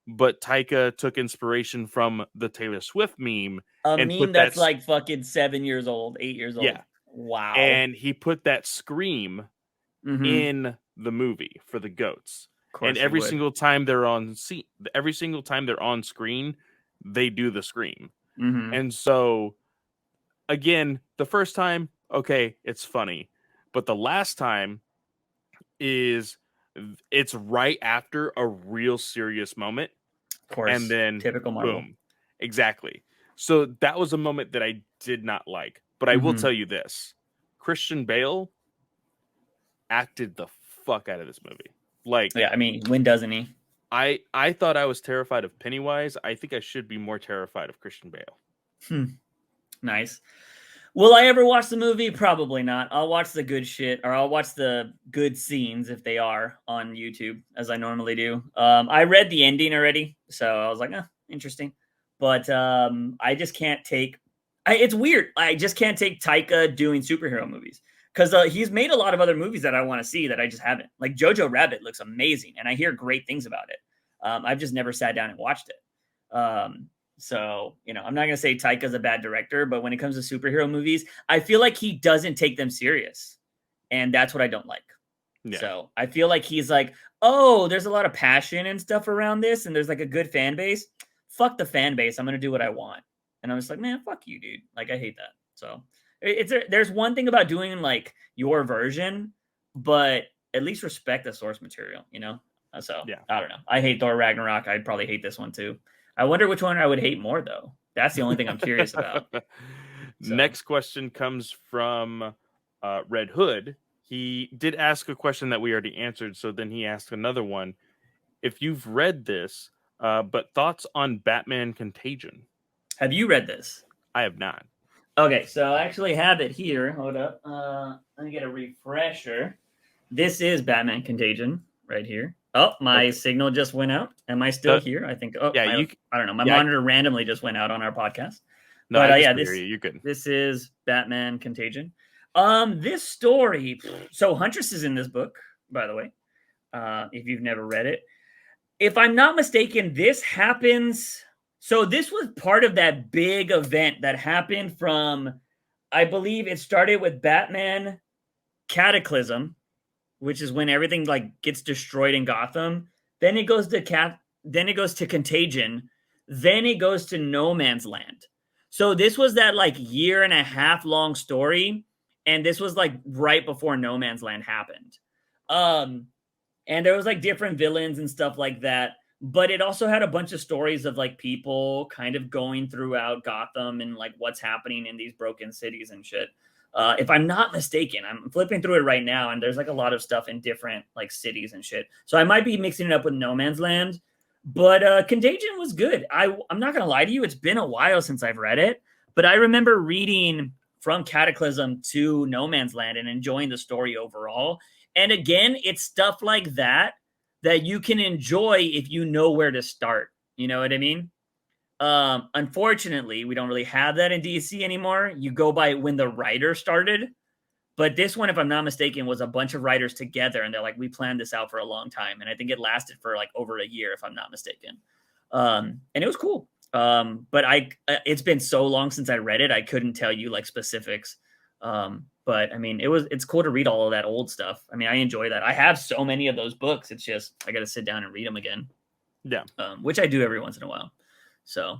But Taika took inspiration from the Taylor Swift meme. A meme that's like fucking 7 years old, 8 years old. Yeah. Wow. And he put that scream in the movie for the goats. And every single time they're on screen, they do the scream. And so, again, the first time, okay, it's funny. But the last time it's right after a real serious moment. Of course. And then typical Marvel. Boom. Exactly. So that was a moment that I did not like. But I will tell you this. Christian Bale acted the fuck out of this movie. Like, yeah, I mean, when doesn't he? I thought I was terrified of Pennywise. I think I should be more terrified of Christian Bale. Nice. Will I ever watch the movie? Probably not. I'll watch the good shit, or I'll watch the good scenes if they are on YouTube, as I normally do. I read the ending already, so I was like, interesting. But I just can't take... it's weird. I just can't take Taika doing superhero movies. Because he's made a lot of other movies that I want to see that I just haven't. Like Jojo Rabbit looks amazing, and I hear great things about it. I've just never sat down and watched it. So, I'm not going to say Taika's a bad director, but when it comes to superhero movies, I feel like he doesn't take them serious. And that's what I don't like. Yeah. So I feel like he's like, oh, there's a lot of passion and stuff around this, and there's like a good fan base. Fuck the fan base. I'm going to do what I want. And I'm just like, man, fuck you, dude. Like, I hate that. So there's one thing about doing like your version, but at least respect the source material, So yeah. I don't know. I hate Thor Ragnarok. I'd probably hate this one too. I wonder which one I would hate more, though. That's the only thing I'm curious about. So. Next question comes from Red Hood. He did ask a question that we already answered, so then he asked another one. If you've read this, but thoughts on Batman Contagion? Have you read this? I have not. Okay, so I actually have it here. Hold up. Let me get a refresher. This is Batman Contagion right here. Oh, my signal just went out. Am I still here? I think. Oh, yeah. I don't know. My monitor randomly just went out on our podcast. No, but yeah, you're good. This is Batman Contagion. This story. So Huntress is in this book, by the way. If you've never read it, if I'm not mistaken, this happens. So this was part of that big event that happened from, I believe it started with Batman Cataclysm, which is when everything like gets destroyed in Gotham. Then it goes to Contagion. Then it goes to No Man's Land. So this was that like 1.5 year long story. And this was like right before No Man's Land happened. And there was like different villains and stuff like that. But it also had a bunch of stories of like people kind of going throughout Gotham and like what's happening in these broken cities and shit. If I'm not mistaken, I'm flipping through it right now, and there's like a lot of stuff in different like cities and shit. So I might be mixing it up with No Man's Land, but Contagion was good. I'm not gonna lie to you, it's been a while since I've read it, but I remember reading from Cataclysm to No Man's Land and enjoying the story overall. And again, it's stuff like that you can enjoy if you know where to start. You know what I mean? Unfortunately, we don't really have that in DC anymore. You go by when the writer started. But this one, if I'm not mistaken, was a bunch of writers together. And they're like, we planned this out for a long time. And I think it lasted for like over a year, if I'm not mistaken. And it was cool. But it's been so long since I read it. I couldn't tell you like specifics. But I mean, it's cool to read all of that old stuff. I mean, I enjoy that. I have so many of those books. It's just, I got to sit down and read them again. Yeah. Which I do every once in a while. So,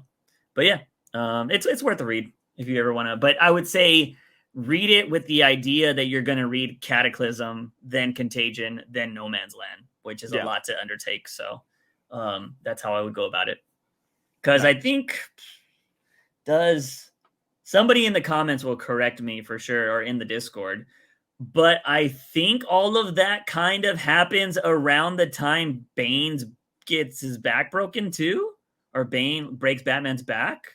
but yeah, it's worth a read if you ever want to, but I would say read it with the idea that you're going to read Cataclysm, then Contagion, then No Man's Land, which is a lot to undertake. So, that's how I would go about it. Cause I think somebody in the comments will correct me for sure, or in the Discord, but I think all of that kind of happens around the time Bane gets his back broken too. Or Bane breaks Batman's back.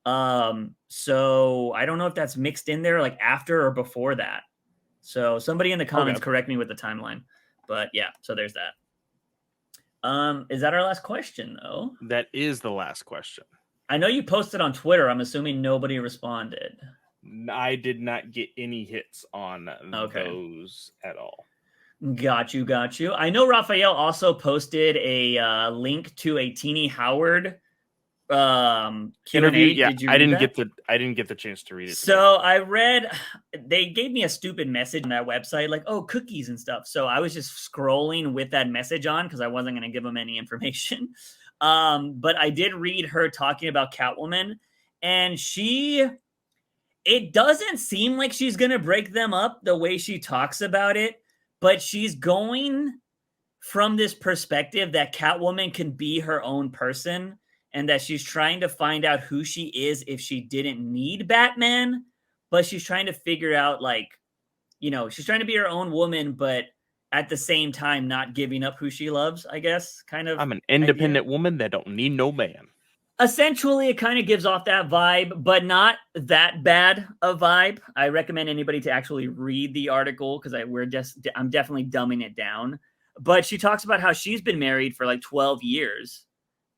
So I don't know if that's mixed in there like after or before that. So somebody in the comments correct me with the timeline. But yeah, so there's that. Is that our last question though? That is the last question. I know you posted on Twitter. I'm assuming nobody responded. I did not get any hits on those at all. Got you. I know Raphael also posted a link to a Teenie Howard interview. Yeah, I didn't get the chance to read it. So I read, they gave me a stupid message on that website, like, oh, cookies and stuff. So I was just scrolling with that message on because I wasn't going to give them any information. But I did read her talking about Catwoman, and it doesn't seem like she's going to break them up the way she talks about it. But she's going from this perspective that Catwoman can be her own person and that she's trying to find out who she is if she didn't need Batman. But she's trying to figure out, like, she's trying to be her own woman, but at the same time not giving up who she loves, I guess, kind of. I'm an independent woman that don't need no man. Essentially, it kind of gives off that vibe, but not that bad a vibe. I recommend anybody to actually read the article because I'm definitely dumbing it down. But she talks about how she's been married for like 12 years.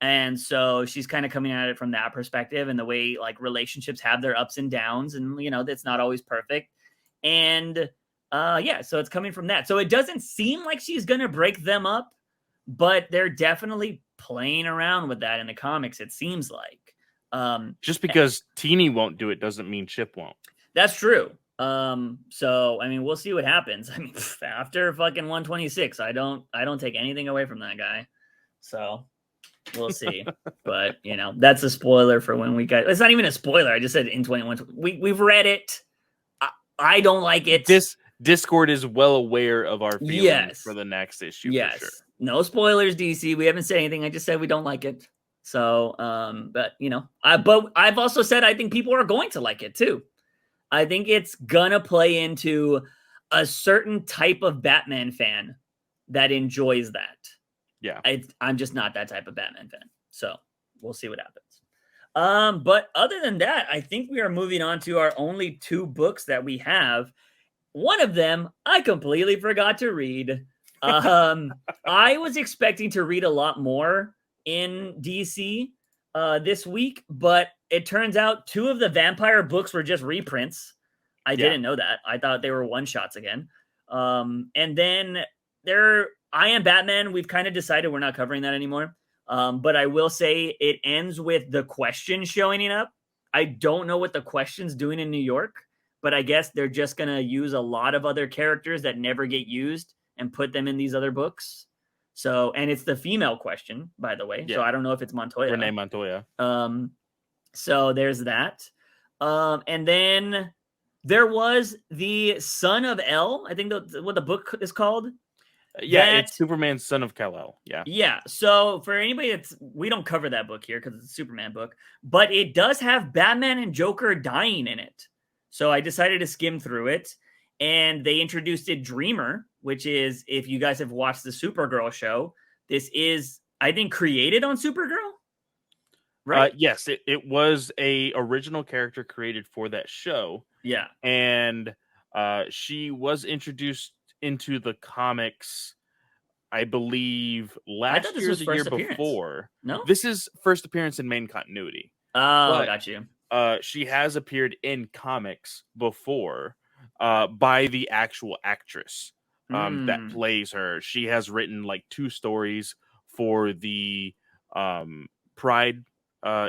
And so she's kind of coming at it from that perspective and the way like relationships have their ups and downs. And, that's not always perfect. And so it's coming from that. So it doesn't seem like she's going to break them up, but they're definitely playing around with that in the comics, it seems like. Just because Teeny won't do it doesn't mean Chip won't. That's true. So I mean, we'll see what happens. I mean, after fucking 126, I don't take anything away from that guy. So we'll see. But you know, that's a spoiler for when we got. It's not even a spoiler. I just said in 21. We've read it. I don't like it. This Discord is well aware of our feelings for the next issue. Yes. For sure. No spoilers, DC. We haven't said anything. I just said we don't like it. So, but you know, but I've also said I think people are going to like it too. I think it's gonna play into a certain type of Batman fan that enjoys that. Yeah. I'm just not that type of Batman fan. So we'll see what happens. But other than that, I think we are moving on to our only 2 books that we have. One of them I completely forgot to read. I was expecting to read a lot more in DC this week, but it turns out 2 of the vampire books were just reprints. I didn't know that. I thought they were one-shots again. And then I Am Batman, we've kind of decided we're not covering that anymore. But I will say it ends with the Question showing up. I don't know what the Question's doing in New York, but I guess they're just going to use a lot of other characters that never get used and put them in these other books. So, and it's the female Question, by the way. Yeah. So I don't know if it's Montoya. Renee Montoya. So there's that. And then there was the Son of El. I think what the book is called. Yeah, it's Superman, Son of Kal-El. Yeah. Yeah. So for anybody we don't cover that book here because it's a Superman book, but it does have Batman and Joker dying in it. So I decided to skim through it, and they introduced it Dreamer, which is, if you guys have watched the Supergirl show, this is, I think, created on Supergirl. Right. Yes, it was a original character created for that show. Yeah. And she was introduced into the comics, I believe, last year or the year before. No? This is first appearance in main continuity. Oh, got you. She has appeared in comics before by the actual actress that plays her. She has written like 2 stories for the Pride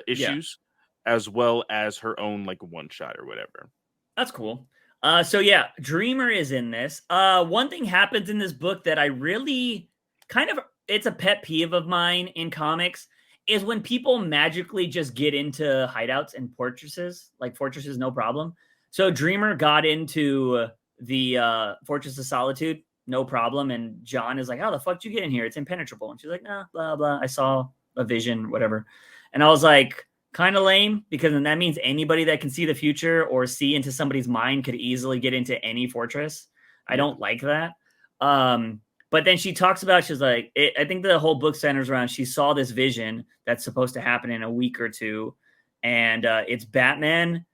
issues, as well as her own like one-shot or whatever. That's cool. So yeah, Dreamer is in this. One thing happens in this book that I really it's a pet peeve of mine in comics, is when people magically just get into hideouts and fortresses, like fortresses, no problem. So Dreamer got into the Fortress of Solitude, no problem. And John is like, how the fuck did you get in here? It's impenetrable. And she's like, nah, blah, blah. I saw a vision, whatever. And I was like, kind of lame, because then that means anybody that can see the future or see into somebody's mind could easily get into any fortress. I don't like that. But then she talks about, she's like, I think the whole book centers around, she saw this vision that's supposed to happen in a week or 2. And it's Batman.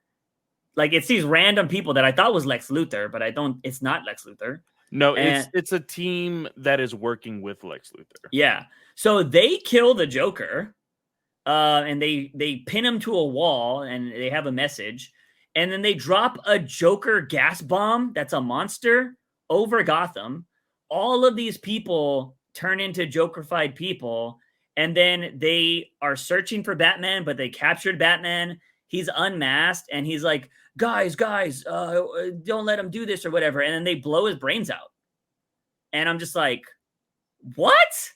Like, it's these random people that I thought was Lex Luthor, but it's not Lex Luthor. No, it's a team that is working with Lex Luthor. Yeah. So they kill the Joker. And they pin him to a wall, and they have a message, and then they drop a Joker gas bomb that's a monster over Gotham. All of these people turn into Joker-fied people, and then they are searching for Batman, but they captured Batman. He's unmasked, and he's like, guys, don't let him do this or whatever. And then they blow his brains out. And I'm just like, what?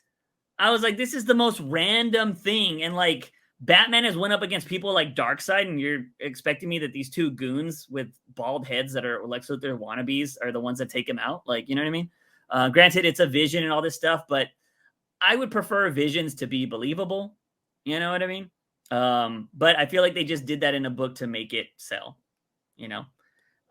I was like, this is the most random thing. And like, Batman has went up against people like Darkseid, and you're expecting me that these 2 goons with bald heads that are Lex Luthor wannabes are the ones that take him out? Like, you know what I mean? Granted, it's a vision and all this stuff, but I would prefer visions to be believable. You know what I mean? But I feel like they just did that in a book to make it sell, you know?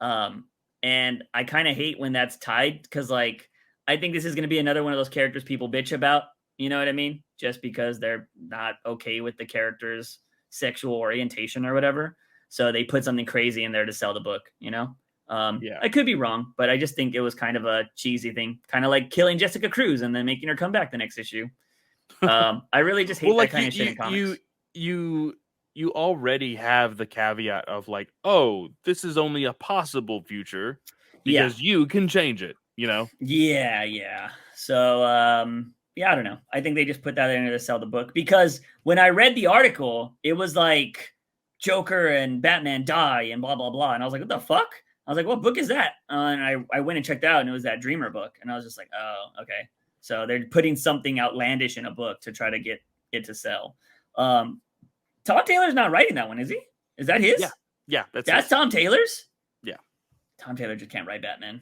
And I kind of hate when that's tied, because like, I think this is going to be another one of those characters people bitch about. You know what I mean? Just because they're not okay with the character's sexual orientation or whatever. So they put something crazy in there to sell the book, you know? I could be wrong, but I just think it was kind of a cheesy thing. Kind of like killing Jessica Cruz and then making her come back the next issue. I really just hate that kind of shit in comics. You already have the caveat of like, oh, this is only a possible future because you can change it, you know? Yeah. So, yeah, I don't know. I think they just put that in there to sell the book, because when I read the article, it was like Joker and Batman die and blah, blah, blah. And I was like, what the fuck? I was like, what book is that? And I went and checked out, and it was that Dreamer book. And I was just like, oh, okay. So they're putting something outlandish in a book to try to get it to sell. Tom Taylor's not writing that one, is he? Is that his? Yeah, that's Tom Taylor's? Yeah. Tom Taylor just can't write Batman.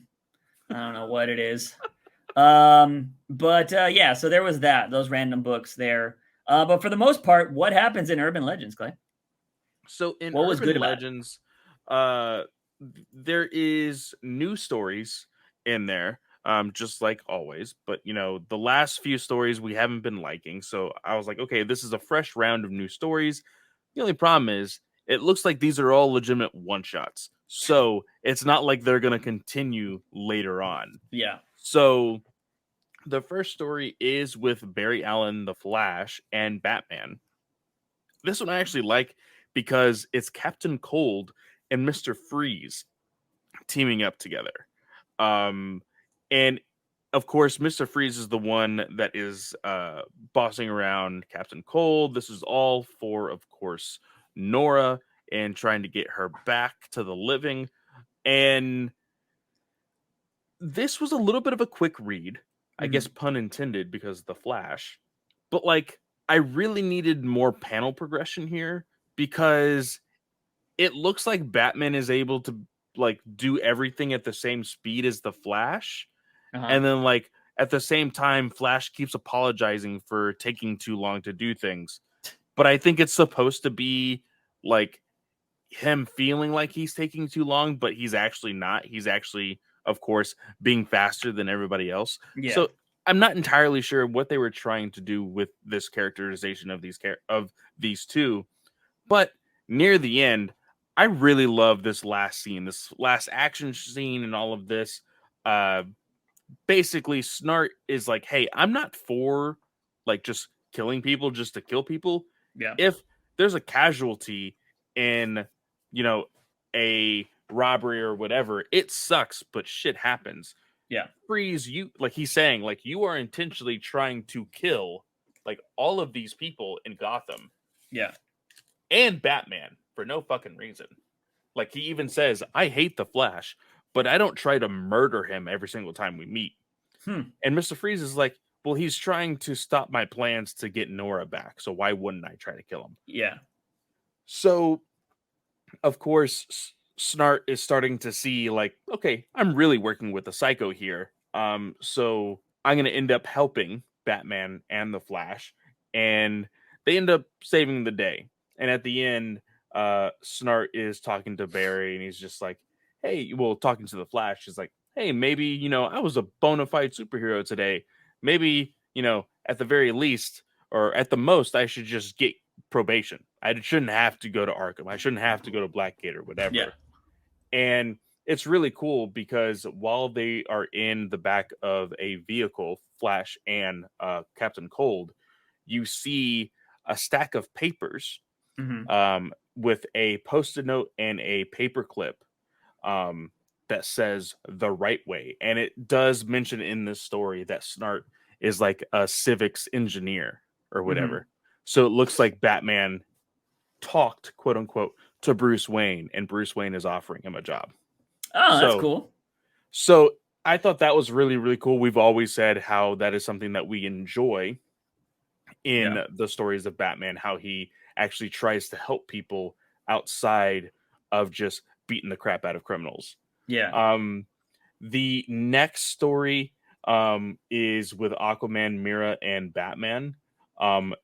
I don't know what it is. Yeah, so there was those random books there. But for the most part, what happens in Urban Legends, Clay? So in Urban Legends, there is new stories in there, just like always. But the last few stories we haven't been liking. So I was like, okay, this is a fresh round of new stories. The only problem is it looks like these are all legitimate one-shots. So it's not like they're going to continue later on. Yeah. So the first story is with Barry Allen, the Flash, and Batman. This one I actually like because it's Captain Cold and Mr. Freeze teaming up together. And of course, Mr. Freeze is the one that is bossing around Captain Cold. This is all for, of course, Nora and trying to get her back to the living. And this was a little bit of a quick read, I guess pun intended, because of the Flash. But I really needed more panel progression here because it looks like Batman is able to do everything at the same speed as the Flash. And then at the same time, Flash keeps apologizing for taking too long to do things. But I think it's supposed to be him feeling like he's taking too long, but he's actually not. He's actually, of course, being faster than everybody else. Yeah. So I'm not entirely sure what they were trying to do with this characterization of these two. But near the end, I really love this last scene, this last action scene and all of this. Basically, Snart is like, hey, I'm not for just killing people just to kill people. Yeah. If there's a casualty in, a robbery or whatever, it sucks, but shit happens. Yeah. Freeze, he's saying, you are intentionally trying to kill all of these people in Gotham. Yeah. And Batman for no fucking reason. He even says, I hate the Flash, but I don't try to murder him every single time we meet. And Mr. Freeze is like, well, he's trying to stop my plans to get Nora back. So why wouldn't I try to kill him? Yeah. So, of course, Snart is starting to see okay, I'm really working with the Psycho here. So I'm going to end up helping Batman and the Flash. And they end up saving the day. And at the end, Snart is talking to Barry and he's just like, hey, talking to the Flash, is like, hey, maybe, I was a bona fide superhero today. Maybe, at the very least, or at the most, I should just get probation. I shouldn't have to go to Arkham. I shouldn't have to go to Blackgate or whatever. Yeah. And it's really cool because while they are in the back of a vehicle, Flash and Captain Cold, you see a stack of papers with a Post-it note and a paper clip that says the right way. And it does mention in this story that Snart is a civics engineer or whatever. So it looks like Batman talked, quote unquote, to Bruce Wayne, and Bruce Wayne is offering him a job. Oh, that's cool. So I thought that was really, really cool. We've always said how that is something that we enjoy in the stories of Batman, how he actually tries to help people outside of just beating the crap out of criminals. Yeah. The next story is with Aquaman, Mira, and Batman.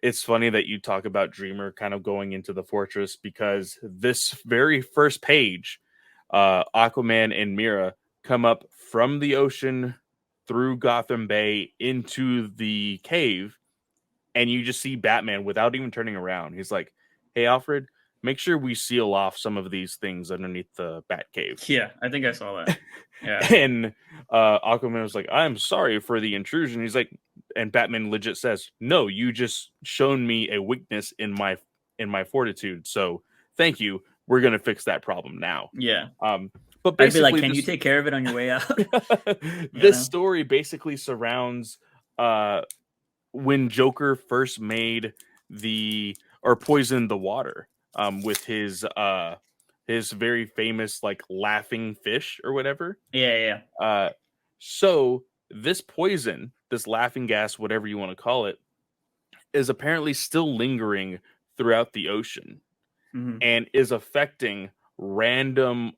It's funny that you talk about Dreamer kind of going into the fortress because this very first page, Aquaman and Mira come up from the ocean through Gotham Bay into the cave, and you just see Batman without even turning around. He's like, hey, Alfred, make sure we seal off some of these things underneath the Batcave. Yeah, I think I saw that. Yeah. And Aquaman was like, I'm sorry for the intrusion. He's like, and Batman legit says, no, you just shown me a weakness in my fortitude. So thank you. We're going to fix that problem now. Yeah. But I'd be like, can you take care of it on your way out? This story basically surrounds when Joker first made poisoned the water. with his very famous like laughing fish or whatever. Yeah. So this poison, this laughing gas, whatever you want to call it, is apparently still lingering throughout the ocean and is affecting random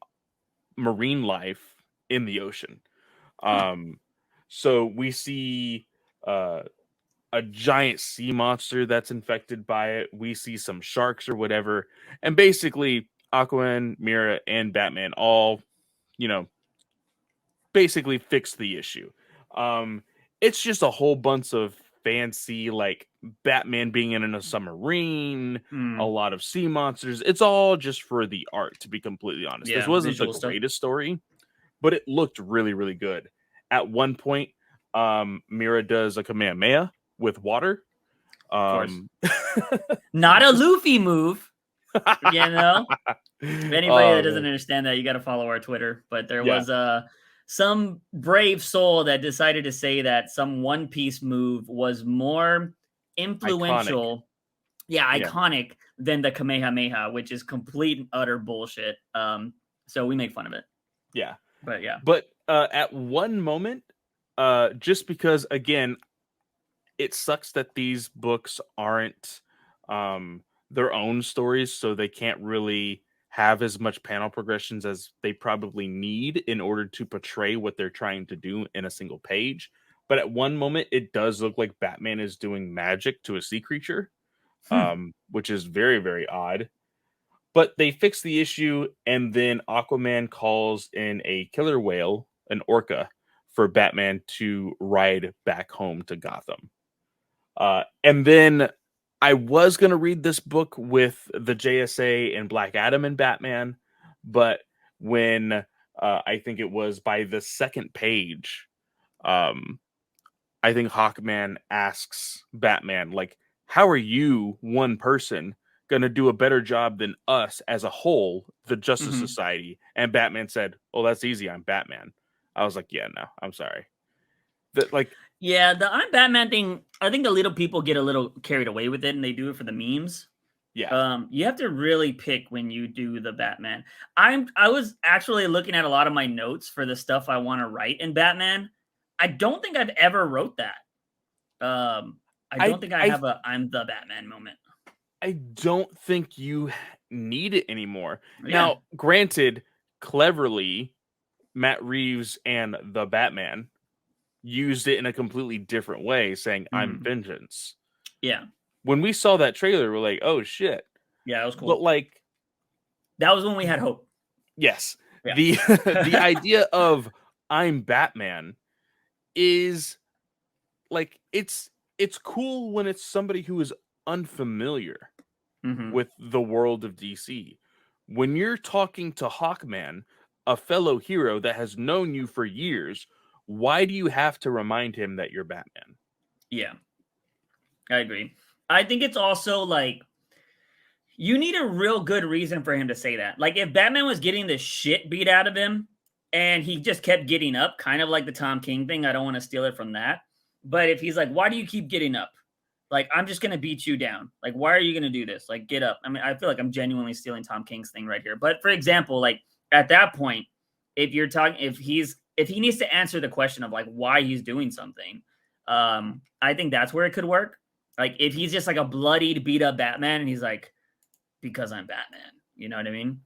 marine life in the ocean. So we see a giant sea monster that's infected by it. We see some sharks or whatever. And basically Aquaman, Mira, and Batman all, basically fix the issue. It's just a whole bunch of fancy, like Batman being in a submarine, a lot of sea monsters. It's all just for the art, to be completely honest. Yeah, this wasn't the stuff. greatest story, but it looked really, really good. At one point, Mira does a Kamehameha with water. Not a Luffy move. Anybody that doesn't understand that, you got to follow our Twitter. But there was some brave soul that decided to say that some One Piece move was more influential, iconic than the Kamehameha, which is complete and utter bullshit. So we make fun of it. Yeah. But at one moment, just because, again, it sucks that these books aren't their own stories, so they can't really have as much panel progressions as they probably need in order to portray what they're trying to do in a single page. But at one moment, it does look like Batman is doing magic to a sea creature, which is very, very odd. But they fix the issue, and then Aquaman calls in a killer whale, an orca, for Batman to ride back home to Gotham. And then I was going to read this book with the JSA and Black Adam and Batman, but when I think it was by the second page, I think Hawkman asks Batman, like, how are you, one person, going to do a better job than us as a whole, the Justice Society? And Batman said, oh, that's easy. I'm Batman. I was like, yeah, no, I'm sorry. Yeah, the I'm Batman thing, I think the little people get a little carried away with it, and they do it for the memes. Yeah. You have to really pick when you do the Batman. I was actually looking at a lot of my notes for the stuff I want to write in Batman. I don't think I've ever wrote that. I don't think I have a I'm the Batman moment. I don't think you need it anymore. Yeah. Now, granted, cleverly, Matt Reeves and the Batman used it in a completely different way, saying, I'm vengeance. Yeah. When we saw that trailer, we're like, oh, shit. Yeah, it was cool. But, like... that was when we had hope. Yes. Yeah. The idea of I'm Batman is, like, it's cool when it's somebody who is unfamiliar with the world of DC. When you're talking to Hawkman, a fellow hero that has known you for years, why do you have to remind him that you're Batman? Yeah, I agree. I think it's also like, you need a real good reason for him to say that. Like, if Batman was getting the shit beat out of him and he just kept getting up, kind of like the Tom King thing, I don't want to steal it from that. But if he's like, why do you keep getting up? Like, I'm just going to beat you down. Like, why are you going to do this? Like, get up. I mean, I feel like I'm genuinely stealing Tom King's thing right here. But for example, like, at that point, if you're talking, if he needs to answer the question of like why he's doing something, I think that's where it could work. Like, if he's just like a bloodied, beat up Batman and he's like, because I'm Batman, you know what I mean?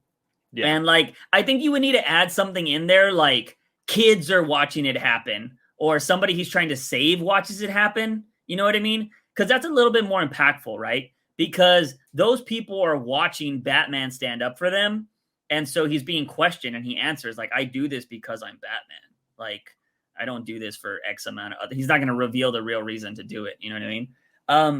Yeah. And like, I think you would need to add something in there, like kids are watching it happen, or somebody he's trying to save watches it happen. You know what I mean? Because that's a little bit more impactful, right? Because those people are watching Batman stand up for them. And so he's being questioned and he answers like, I do this because I'm Batman. Like, I don't do this for X amount of other. He's not going to reveal the real reason to do it. You know what I mean?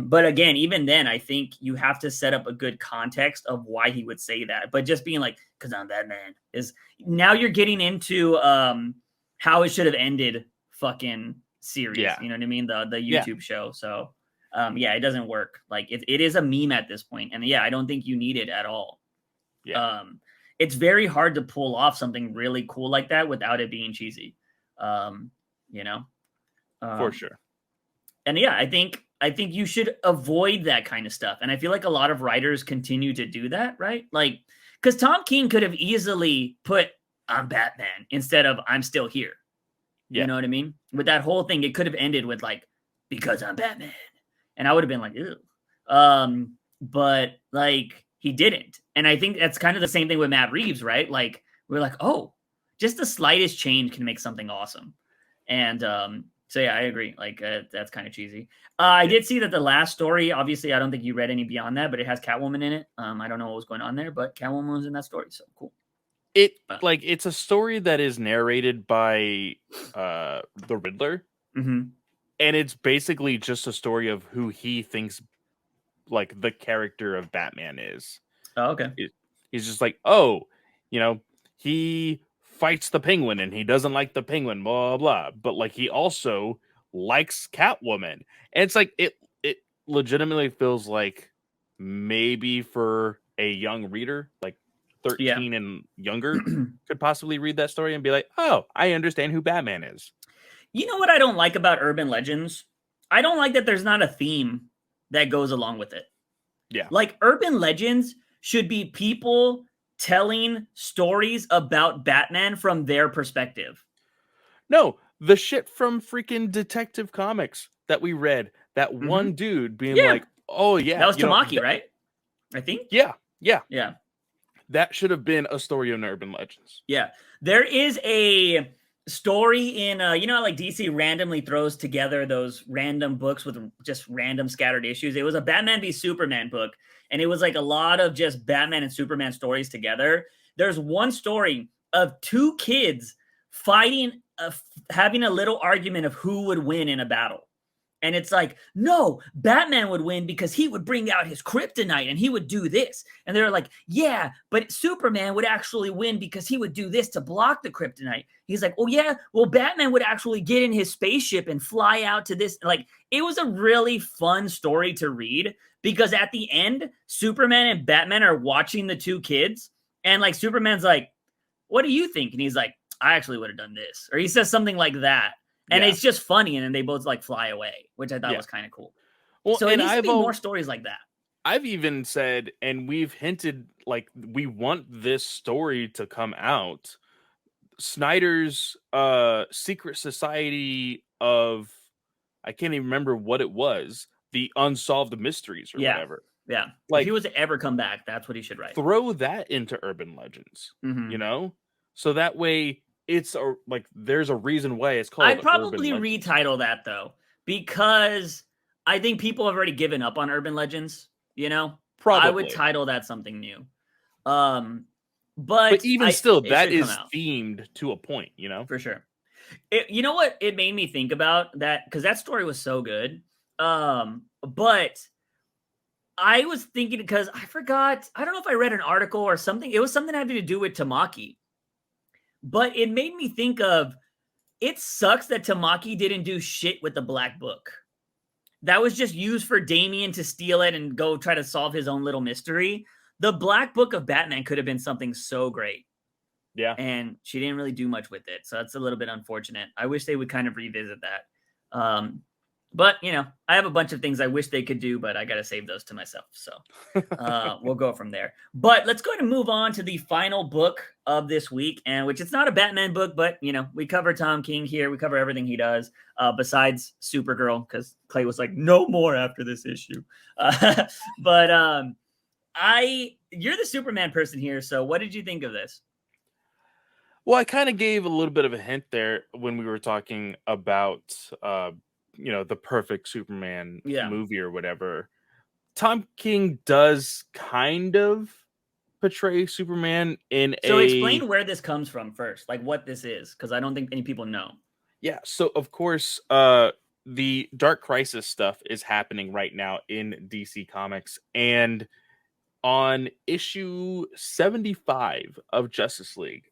But again, even then, I think you have to set up a good context of why he would say that. But just being like, because I'm Batman, is now you're getting into how it should have ended fucking series. Yeah. You know what I mean? The YouTube show. So it doesn't work. Like, it is a meme at this point. And I don't think you need it at all. Yeah. It's very hard to pull off something really cool like that without it being cheesy. You know? For sure. And I think I think you should avoid that kind of stuff. And I feel like a lot of writers continue to do that, right? Like, because Tom King could have easily put I'm Batman instead of I'm still here. Yeah. You know what I mean? With that whole thing, it could have ended with like, because I'm Batman. And I would have been like, ew. But like he didn't. And I think that's kind of the same thing with Matt Reeves, right? Like we're like, oh, just the slightest change can make something awesome. And so yeah, I agree. Like that's kind of cheesy. I did see that the last story, obviously, I don't think you read any beyond that, but it has Catwoman in it. I don't know what was going on there, but Catwoman was in that story. So cool. It's a story that is narrated by the Riddler. Mm-hmm. And it's basically just a story of who he thinks like the character of Batman is. Oh, okay. He's just like, oh, he fights the Penguin and he doesn't like the Penguin, blah, blah, blah. But like he also likes Catwoman. And it's like it legitimately feels like maybe for a young reader, like 13 and younger, could possibly read that story and be like, oh, I understand who Batman is. You know what I don't like about urban legends? I don't like that there's not a theme that goes along with it. Yeah. Like urban legends should be people telling stories about Batman from their perspective. No, the shit from freaking Detective Comics that we read, that one dude being like, oh yeah. That was Tamaki, right? I think? Yeah. That should have been a story in Urban Legends. Yeah. There is a story in like DC randomly throws together those random books with just random scattered issues. It was a Batman v Superman book, and it was like a lot of just Batman and Superman stories together. There's one story of two kids fighting, having a little argument of who would win in a battle. And it's like, no, Batman would win because he would bring out his kryptonite and he would do this. And they're like, yeah, but Superman would actually win because he would do this to block the kryptonite. He's like, oh, yeah, well, Batman would actually get in his spaceship and fly out to this. Like, it was a really fun story to read because at the end, Superman and Batman are watching the two kids. And like, Superman's like, what do you think? And he's like, I actually would have done this. Or he says something like that. And it's just funny, and then they both like fly away, which I thought was kind of cool. Well, so it needs to be more stories like that. I've even said, and we've hinted, like we want this story to come out. Snyder's secret society of, I can't even remember what it was, the Unsolved Mysteries or whatever. Yeah, like if he was to ever come back, that's what he should write. Throw that into Urban Legends, so that way. It's there's a reason why it's called. I'd probably retitle that though, because I think people have already given up on Urban Legends. Probably. I would title that something new. But even still, that is themed to a point. For sure. You know what? It made me think about that because that story was so good. But I was thinking because I forgot. I don't know if I read an article or something. It was something having to do with Tamaki. But it made me think of, it sucks that Tamaki didn't do shit with the Black Book. That was just used for Damian to steal it and go try to solve his own little mystery. The Black Book of Batman could have been something so great. Yeah. And she didn't really do much with it. So that's a little bit unfortunate. I wish they would kind of revisit that. But, I have a bunch of things I wish they could do, but I got to save those to myself. So we'll go from there. But let's go ahead and move on to the final book of this week, and which it's not a Batman book, but, we cover Tom King here. We cover everything he does besides Supergirl, because Clay was like, no more after this issue. But you're the Superman person here. So what did you think of this? Well, I kind of gave a little bit of a hint there when we were talking about the perfect Superman movie or whatever. Tom King does kind of portray Superman in So explain where this comes from first, like what this is, because I don't think any people know. Yeah, so of course, the Dark Crisis stuff is happening right now in DC Comics, and on issue 75 of Justice League,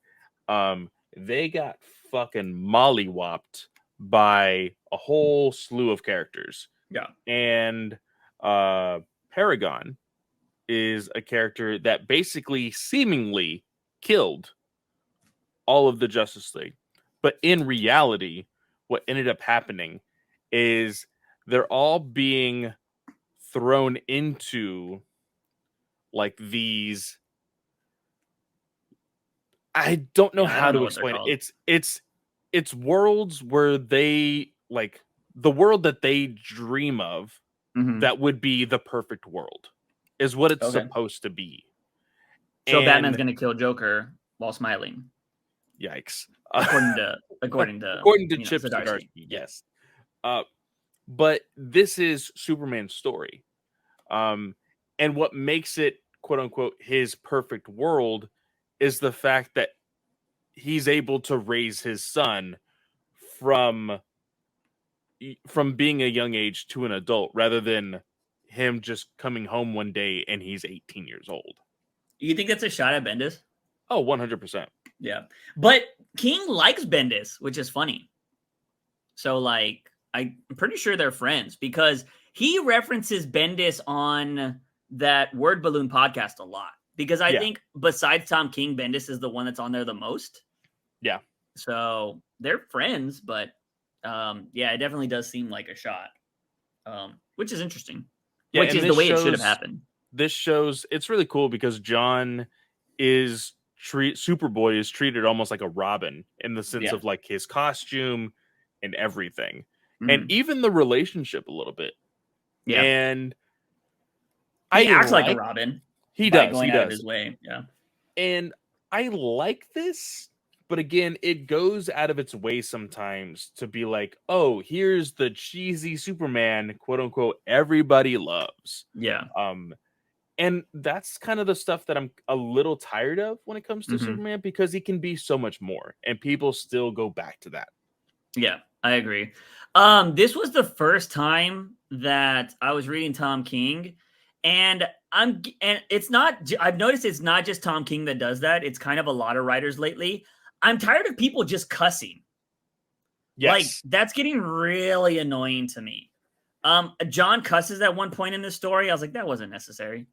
they got fucking mollywopped by a whole slew of characters. Yeah. And Paragon is a character that basically seemingly killed all of the Justice League. But in reality, what ended up happening is they're all being thrown into like these. I don't know Yeah, I how don't know to what they're explain called. it. It's worlds where they like the world that they dream of that would be the perfect world is what it's Okay. supposed to be. So Batman's And gonna kill Joker while smiling, yikes. according to According to Chip Zdarsky. Zdarsky, Yeah. yes. But this is Superman's story. Um, and what makes it quote unquote his perfect world is the fact that he's able to raise his son from being a young age to an adult rather than him just coming home one day and he's 18 years old. You think that's a shot at Bendis? Oh, 100%. Yeah. But King likes Bendis, which is funny. So, like, I'm pretty sure they're friends because he references Bendis on that Word Balloon podcast a lot. Because I think besides Tom King, Bendis is the one that's on there the most. Yeah. So they're friends, but yeah, it definitely does seem like a shot, which is interesting. Yeah, Which and is the way it should have happened. This shows it's really cool because John is Superboy is treated almost like a Robin in the sense of like his costume and everything, and even the relationship a little bit. Yeah, and he acts like a Robin. He does. Going out of his way. Yeah, and I like this. But again, it goes out of its way sometimes to be like, oh, here's the cheesy Superman, quote unquote, everybody loves. Yeah. And that's kind of the stuff that I'm a little tired of when it comes to Superman, because he can be so much more and people still go back to that. Yeah, I agree. This was the first time that I was reading Tom King, and it's not, I've noticed it's not just Tom King that does that. It's kind of a lot of writers lately. I'm tired of people just cussing. Yes. Like, that's getting really annoying to me. John cusses at one point in the story. I was like, that wasn't necessary.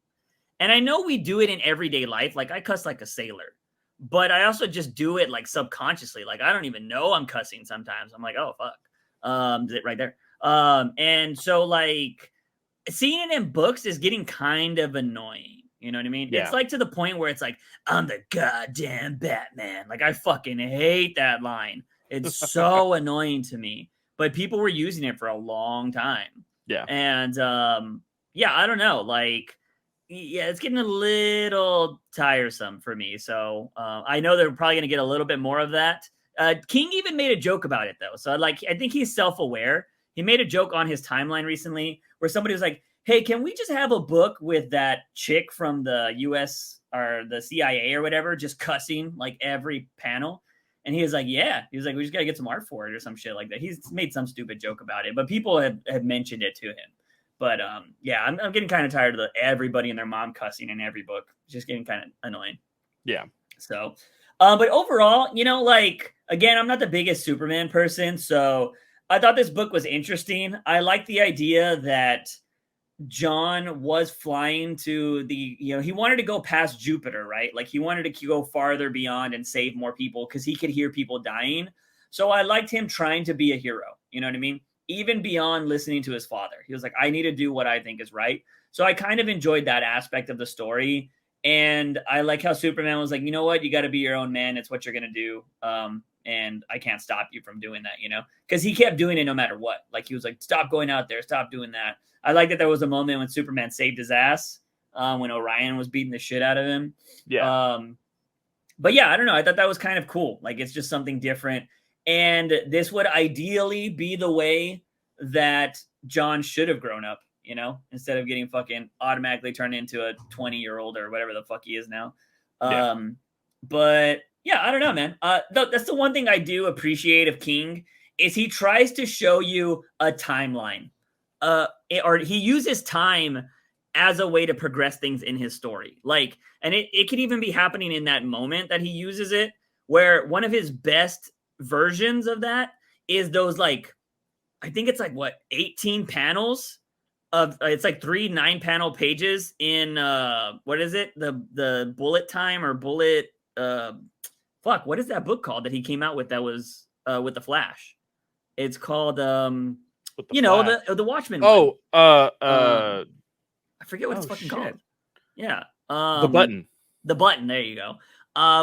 And I know we do it in everyday life. Like, I cuss like a sailor, but I also just do it like subconsciously. Like, I don't even know I'm cussing sometimes. I'm like, oh, fuck. Right there. And so, like, seeing it in books is getting kind of annoying. You know what I mean? Yeah. It's like to the point where it's like, I'm the goddamn Batman. Like, I fucking hate that line. It's so annoying to me. But people were using it for a long time. Yeah. And yeah, I don't know. Like, yeah, it's getting a little tiresome for me. So I know they're probably going to get a little bit more of that. King even made a joke about it, though. So I think he's self-aware. He made a joke on his timeline recently where somebody was like, hey, can we just have a book with that chick from the US or the CIA or whatever just cussing like every panel? And he was like, yeah. He was like, we just got to get some art for it or some shit like that. He's made some stupid joke about it, but people have mentioned it to him. But yeah, I'm getting kind of tired of everybody and their mom cussing in every book. It's just getting kind of annoying. Yeah. So, but overall, you know, like, again, I'm not the biggest Superman person, so I thought this book was interesting. I like the idea that John was flying to he wanted to go past Jupiter, right? Like, he wanted to go farther beyond and save more people because he could hear people dying. So I liked him trying to be a hero. You know what I mean? Even beyond listening to his father. He was like, I need to do what I think is right. So I kind of enjoyed that aspect of the story. And I like how Superman was like, you know what? You got to be your own man. It's what you're going to do. And I can't stop you from doing that, you know? Because he kept doing it no matter what. Like, he was like, stop going out there. Stop doing that. I like that there was a moment when Superman saved his ass when Orion was beating the shit out of him. Yeah. But yeah, I don't know. I thought that was kind of cool. Like, it's just something different. And this would ideally be the way that John should have grown up, you know, instead of getting fucking automatically turned into a 20-year-old or whatever the fuck he is now. But yeah, I don't know, man. That's the one thing I do appreciate of King is he tries to show you a timeline. Or he uses time as a way to progress things in his story. Like, and it could even be happening in that moment that he uses it, where one of his best versions of that is those, like, I think it's like 18 panels of it's like 3 9-panel pages in what is it? The bullet time or bullet what is that book called that he came out with that was with the Flash? It's called With the You know, Flash. the Watchmen one. I forget what it's fucking called. Yeah. The Button. The Button, there you go.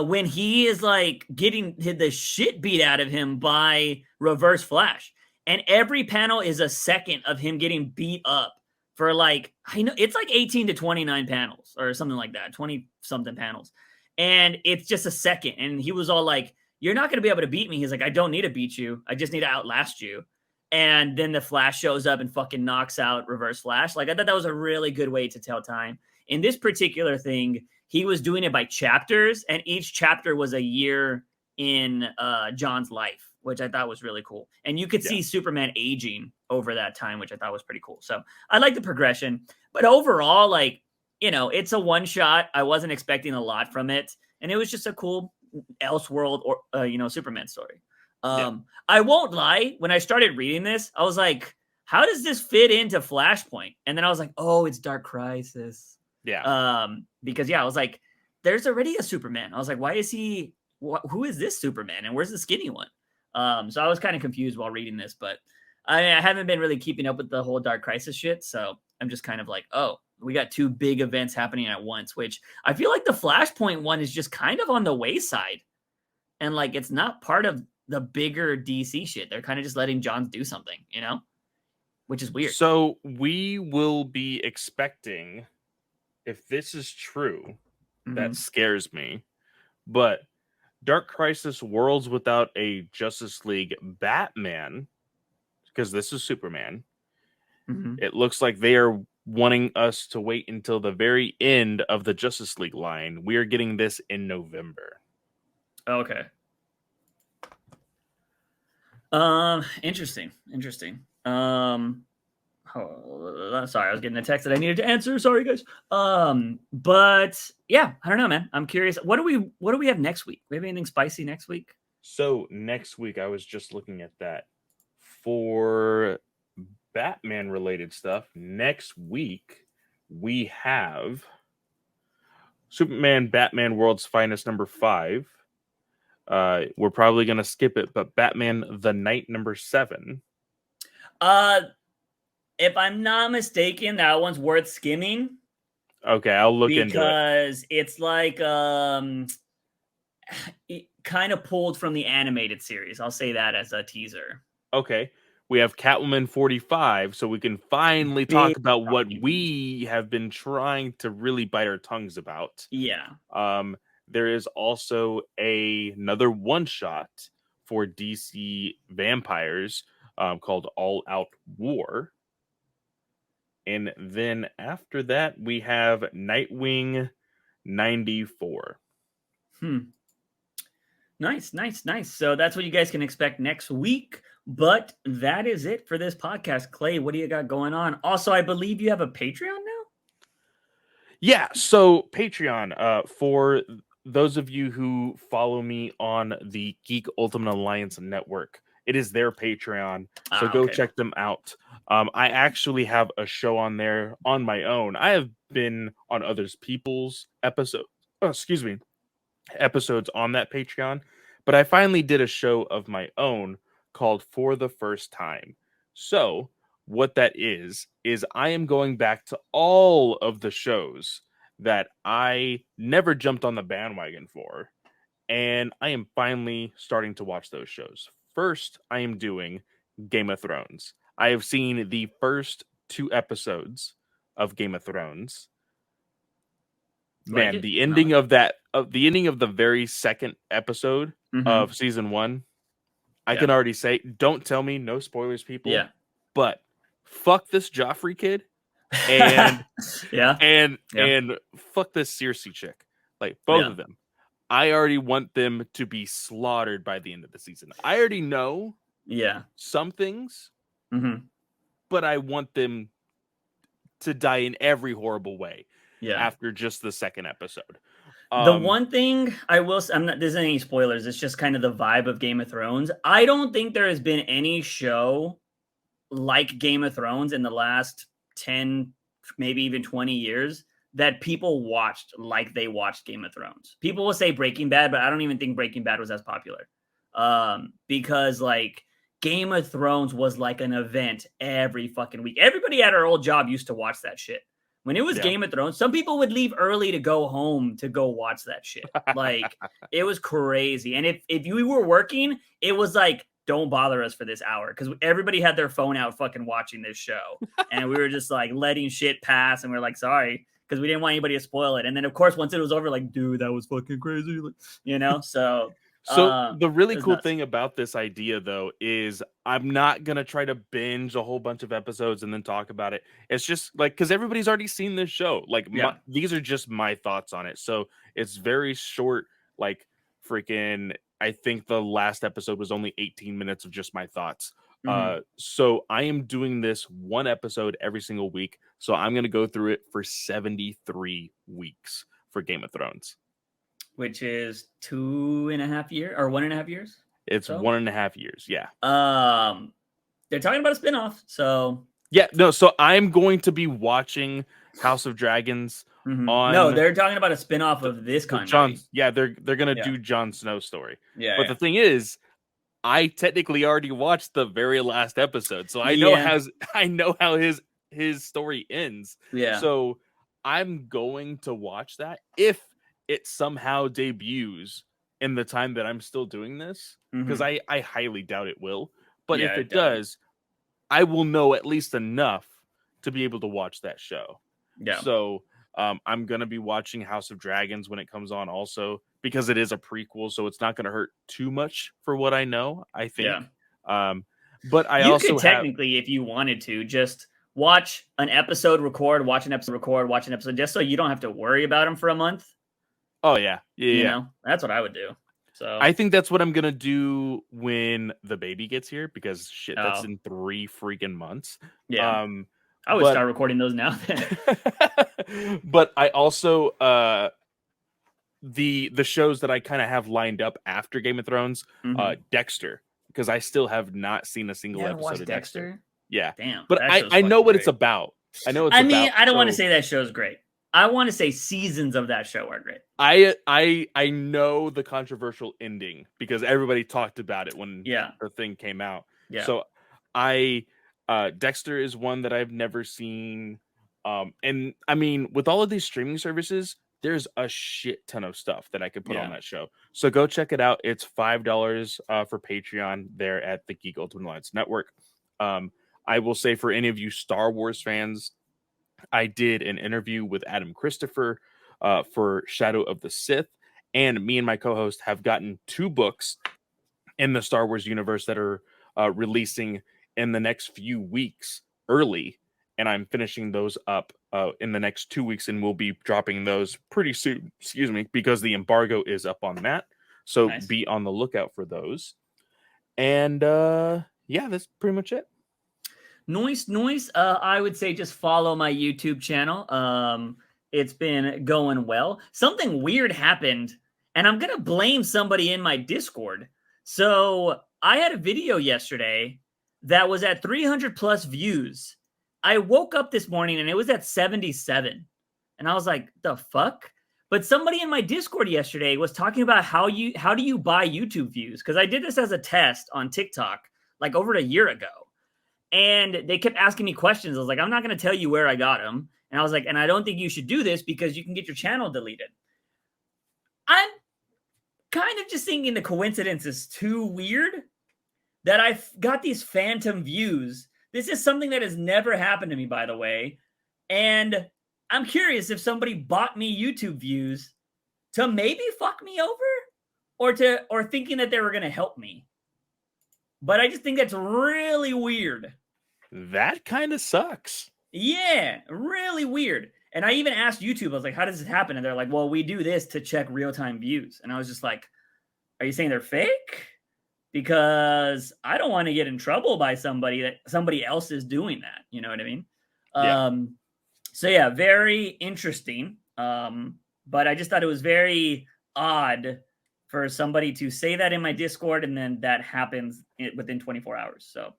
When he is like getting the shit beat out of him by Reverse Flash. And every panel is a second of him getting beat up for like, I know it's like 18 to 29 panels or something like that, 20 something panels. And it's just a second. And he was all like, you're not going to be able to beat me. He's like, I don't need to beat you. I just need to outlast you. And then the Flash shows up and fucking knocks out Reverse Flash. Like, I thought that was a really good way to tell time. In this particular thing, he was doing it by chapters, and each chapter was a year in John's life, which I thought was really cool. And you could see Superman aging over that time, which I thought was pretty cool. So I like the progression. But overall, like, you know, it's a one shot. I wasn't expecting a lot from it. And it was just a cool Elseworld or, you know, Superman story. I won't lie. When I started reading this, I was like, how does this fit into Flashpoint? And then I was like, oh, it's Dark Crisis. Yeah. Because I was like, there's already a Superman. I was like, why is he, who is this Superman? And where's the skinny one? So I was kind of confused while reading this, but I haven't been really keeping up with the whole Dark Crisis shit. So I'm just kind of like, oh, we got two big events happening at once, which I feel like the Flashpoint one is just kind of on the wayside. And like, it's not part of the bigger DC shit. They're kind of just letting Johns do something, you know, which is weird. So we will be expecting, if this is true, that scares me, but Dark Crisis Worlds Without a Justice League Batman, because this is Superman, it looks like they are wanting us to wait until the very end of the Justice League line. We are getting this in November. Okay. Interesting. Sorry, I was getting a text that I needed to answer. Sorry, guys. But yeah, I don't know, man. I'm curious. What do we have next week? Maybe anything spicy next week? So next week, I was just looking at that for Batman related stuff. Next week, we have Superman Batman World's Finest #5. We're probably going to skip it, but Batman the Night #7. If I'm not mistaken, that one's worth skimming. Okay, I'll look into it. Because it's like it kind of pulled from the animated series. I'll say that as a teaser. Okay. We have Catwoman 45, so we can finally talk about what we have been trying to really bite our tongues about. Yeah. There is also another one-shot for DC Vampires called All Out War. And then after that, we have Nightwing 94. Nice. So that's what you guys can expect next week. But that is it for this podcast. Clay, what do you got going on? Also, I believe you have a Patreon now? Yeah, so Patreon, for those of you who follow me on the Geek Ultimate Alliance Network, it is their Patreon, so go check them out. I actually have a show on there on my own. I have been on other people's episodes on that Patreon, but I finally did a show of my own called For the First Time. So what that is I am going back to all of the shows that I never jumped on the bandwagon for, and I am finally starting to watch those shows. First, I am doing Game of Thrones. I have seen the first 2 episodes of Game of Thrones. Man, the ending of the very second episode of season 1, I can already say, don't tell me, no spoilers, people. Yeah. But fuck this Joffrey kid, and and fuck this Cersei chick. Like both of them. I already want them to be slaughtered by the end of the season. I already know some things, but I want them to die in every horrible way after just the second episode. The one thing I will say, there isn't any spoilers. It's just kind of the vibe of Game of Thrones. I don't think there has been any show like Game of Thrones in the last 10, maybe even 20 years that people watched like they watched Game of Thrones. People will say Breaking Bad, but I don't even think Breaking Bad was as popular. Because like Game of Thrones was like an event every fucking week. Everybody at our old job used to watch that shit. When it was Game of Thrones, some people would leave early to go home to go watch that shit. Like, it was crazy. And if you were working, it was like, don't bother us for this hour, because everybody had their phone out fucking watching this show. And we were just like letting shit pass, and we're like, sorry, because we didn't want anybody to spoil it. And then, of course, once it was over, like, dude, that was fucking crazy. You know? So the really cool nuts. thing about this idea, though, is I'm not going to try to binge a whole bunch of episodes and then talk about it. It's just like, because everybody's already seen this show. Like, these are just my thoughts on it. So it's very short, like, freaking, I think the last episode was only 18 minutes of just my thoughts. So I am doing this one episode every single week. So I'm going to go through it for 73 weeks for Game of Thrones. Which is 2.5 years or 1.5 years? It's 1.5 years, yeah. They're talking about a spinoff, so so I'm going to be watching House of Dragons on. No, they're talking about a spinoff of this country. They're gonna do Jon Snow's story. But the thing is, I technically already watched the very last episode, so I know how his story ends. So I'm going to watch that if it somehow debuts in the time that I'm still doing this, because I highly doubt it will. But if it does, I will know at least enough to be able to watch that show. So I'm going to be watching House of Dragons when it comes on also, because it is a prequel, so it's not going to hurt too much for what I know, I think. But you could technically, if you wanted to, just watch an episode, watch an episode, just so you don't have to worry about them for a month. Oh, yeah. You know, that's what I would do. So I think that's what I'm going to do when the baby gets here, because shit, that's in 3 freaking months. I would start recording those now then. But I also, the shows that I kind of have lined up after Game of Thrones, Dexter, because I still have not seen a single episode of Dexter. Yeah. Damn. But I know what it's about. I don't want to say that show's great. I want to say seasons of that show are great. I know the controversial ending because everybody talked about it when the thing came out. So Dexter is one that I've never seen. And I mean, with all of these streaming services, there's a shit ton of stuff that I could put on that show. So go check it out. It's $5 for Patreon there at the Geek Ultimate Alliance Network. I will say, for any of you Star Wars fans, I did an interview with Adam Christopher for Shadow of the Sith, and me and my co-host have gotten 2 books in the Star Wars universe that are releasing in the next few weeks early, and I'm finishing those up in the next 2 weeks, and we'll be dropping those pretty soon, because the embargo is up on that. So be on the lookout for those. And that's pretty much it. Noise. I would say just follow my YouTube channel. It's been going well. Something weird happened, and I'm going to blame somebody in my Discord. So I had a video yesterday that was at 300 plus views. I woke up this morning and it was at 77. And I was like, the fuck? But somebody in my Discord yesterday was talking about how do you buy YouTube views? Because I did this as a test on TikTok like over a year ago. And they kept asking me questions. I was like, I'm not going to tell you where I got them. And I was like, and I don't think you should do this because you can get your channel deleted. I'm kind of just thinking the coincidence is too weird that I've got these phantom views. This is something that has never happened to me, by the way. And I'm curious if somebody bought me YouTube views to maybe fuck me over or thinking that they were going to help me. But I just think that's really weird. That kind of sucks. Yeah, really weird. And I even asked YouTube, I was like, how does this happen? And they're like, well, we do this to check real-time views. And I was just like, are you saying they're fake? Because I don't want to get in trouble by somebody else is doing that. You know what I mean? Yeah. So yeah, very interesting. But I just thought it was very odd for somebody to say that in my Discord, and then that happens within 24 hours. So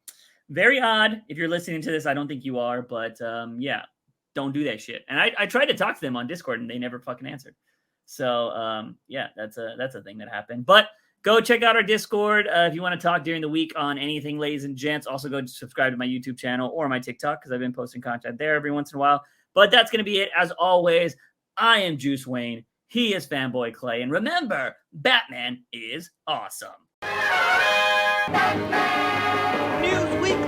very odd. If you're listening to this, I don't think you are, but don't do that shit. And I tried to talk to them on Discord and they never fucking answered. So that's a thing that happened. But Go check out our Discord if you want to talk during the week on anything, ladies and gents. Also, go subscribe to my YouTube channel or my TikTok because I've been posting content there every once in a while. But that's going to be it. As always, I am Juice Wayne. He is Fanboy Clay. And remember, Batman is awesome. News Weekly.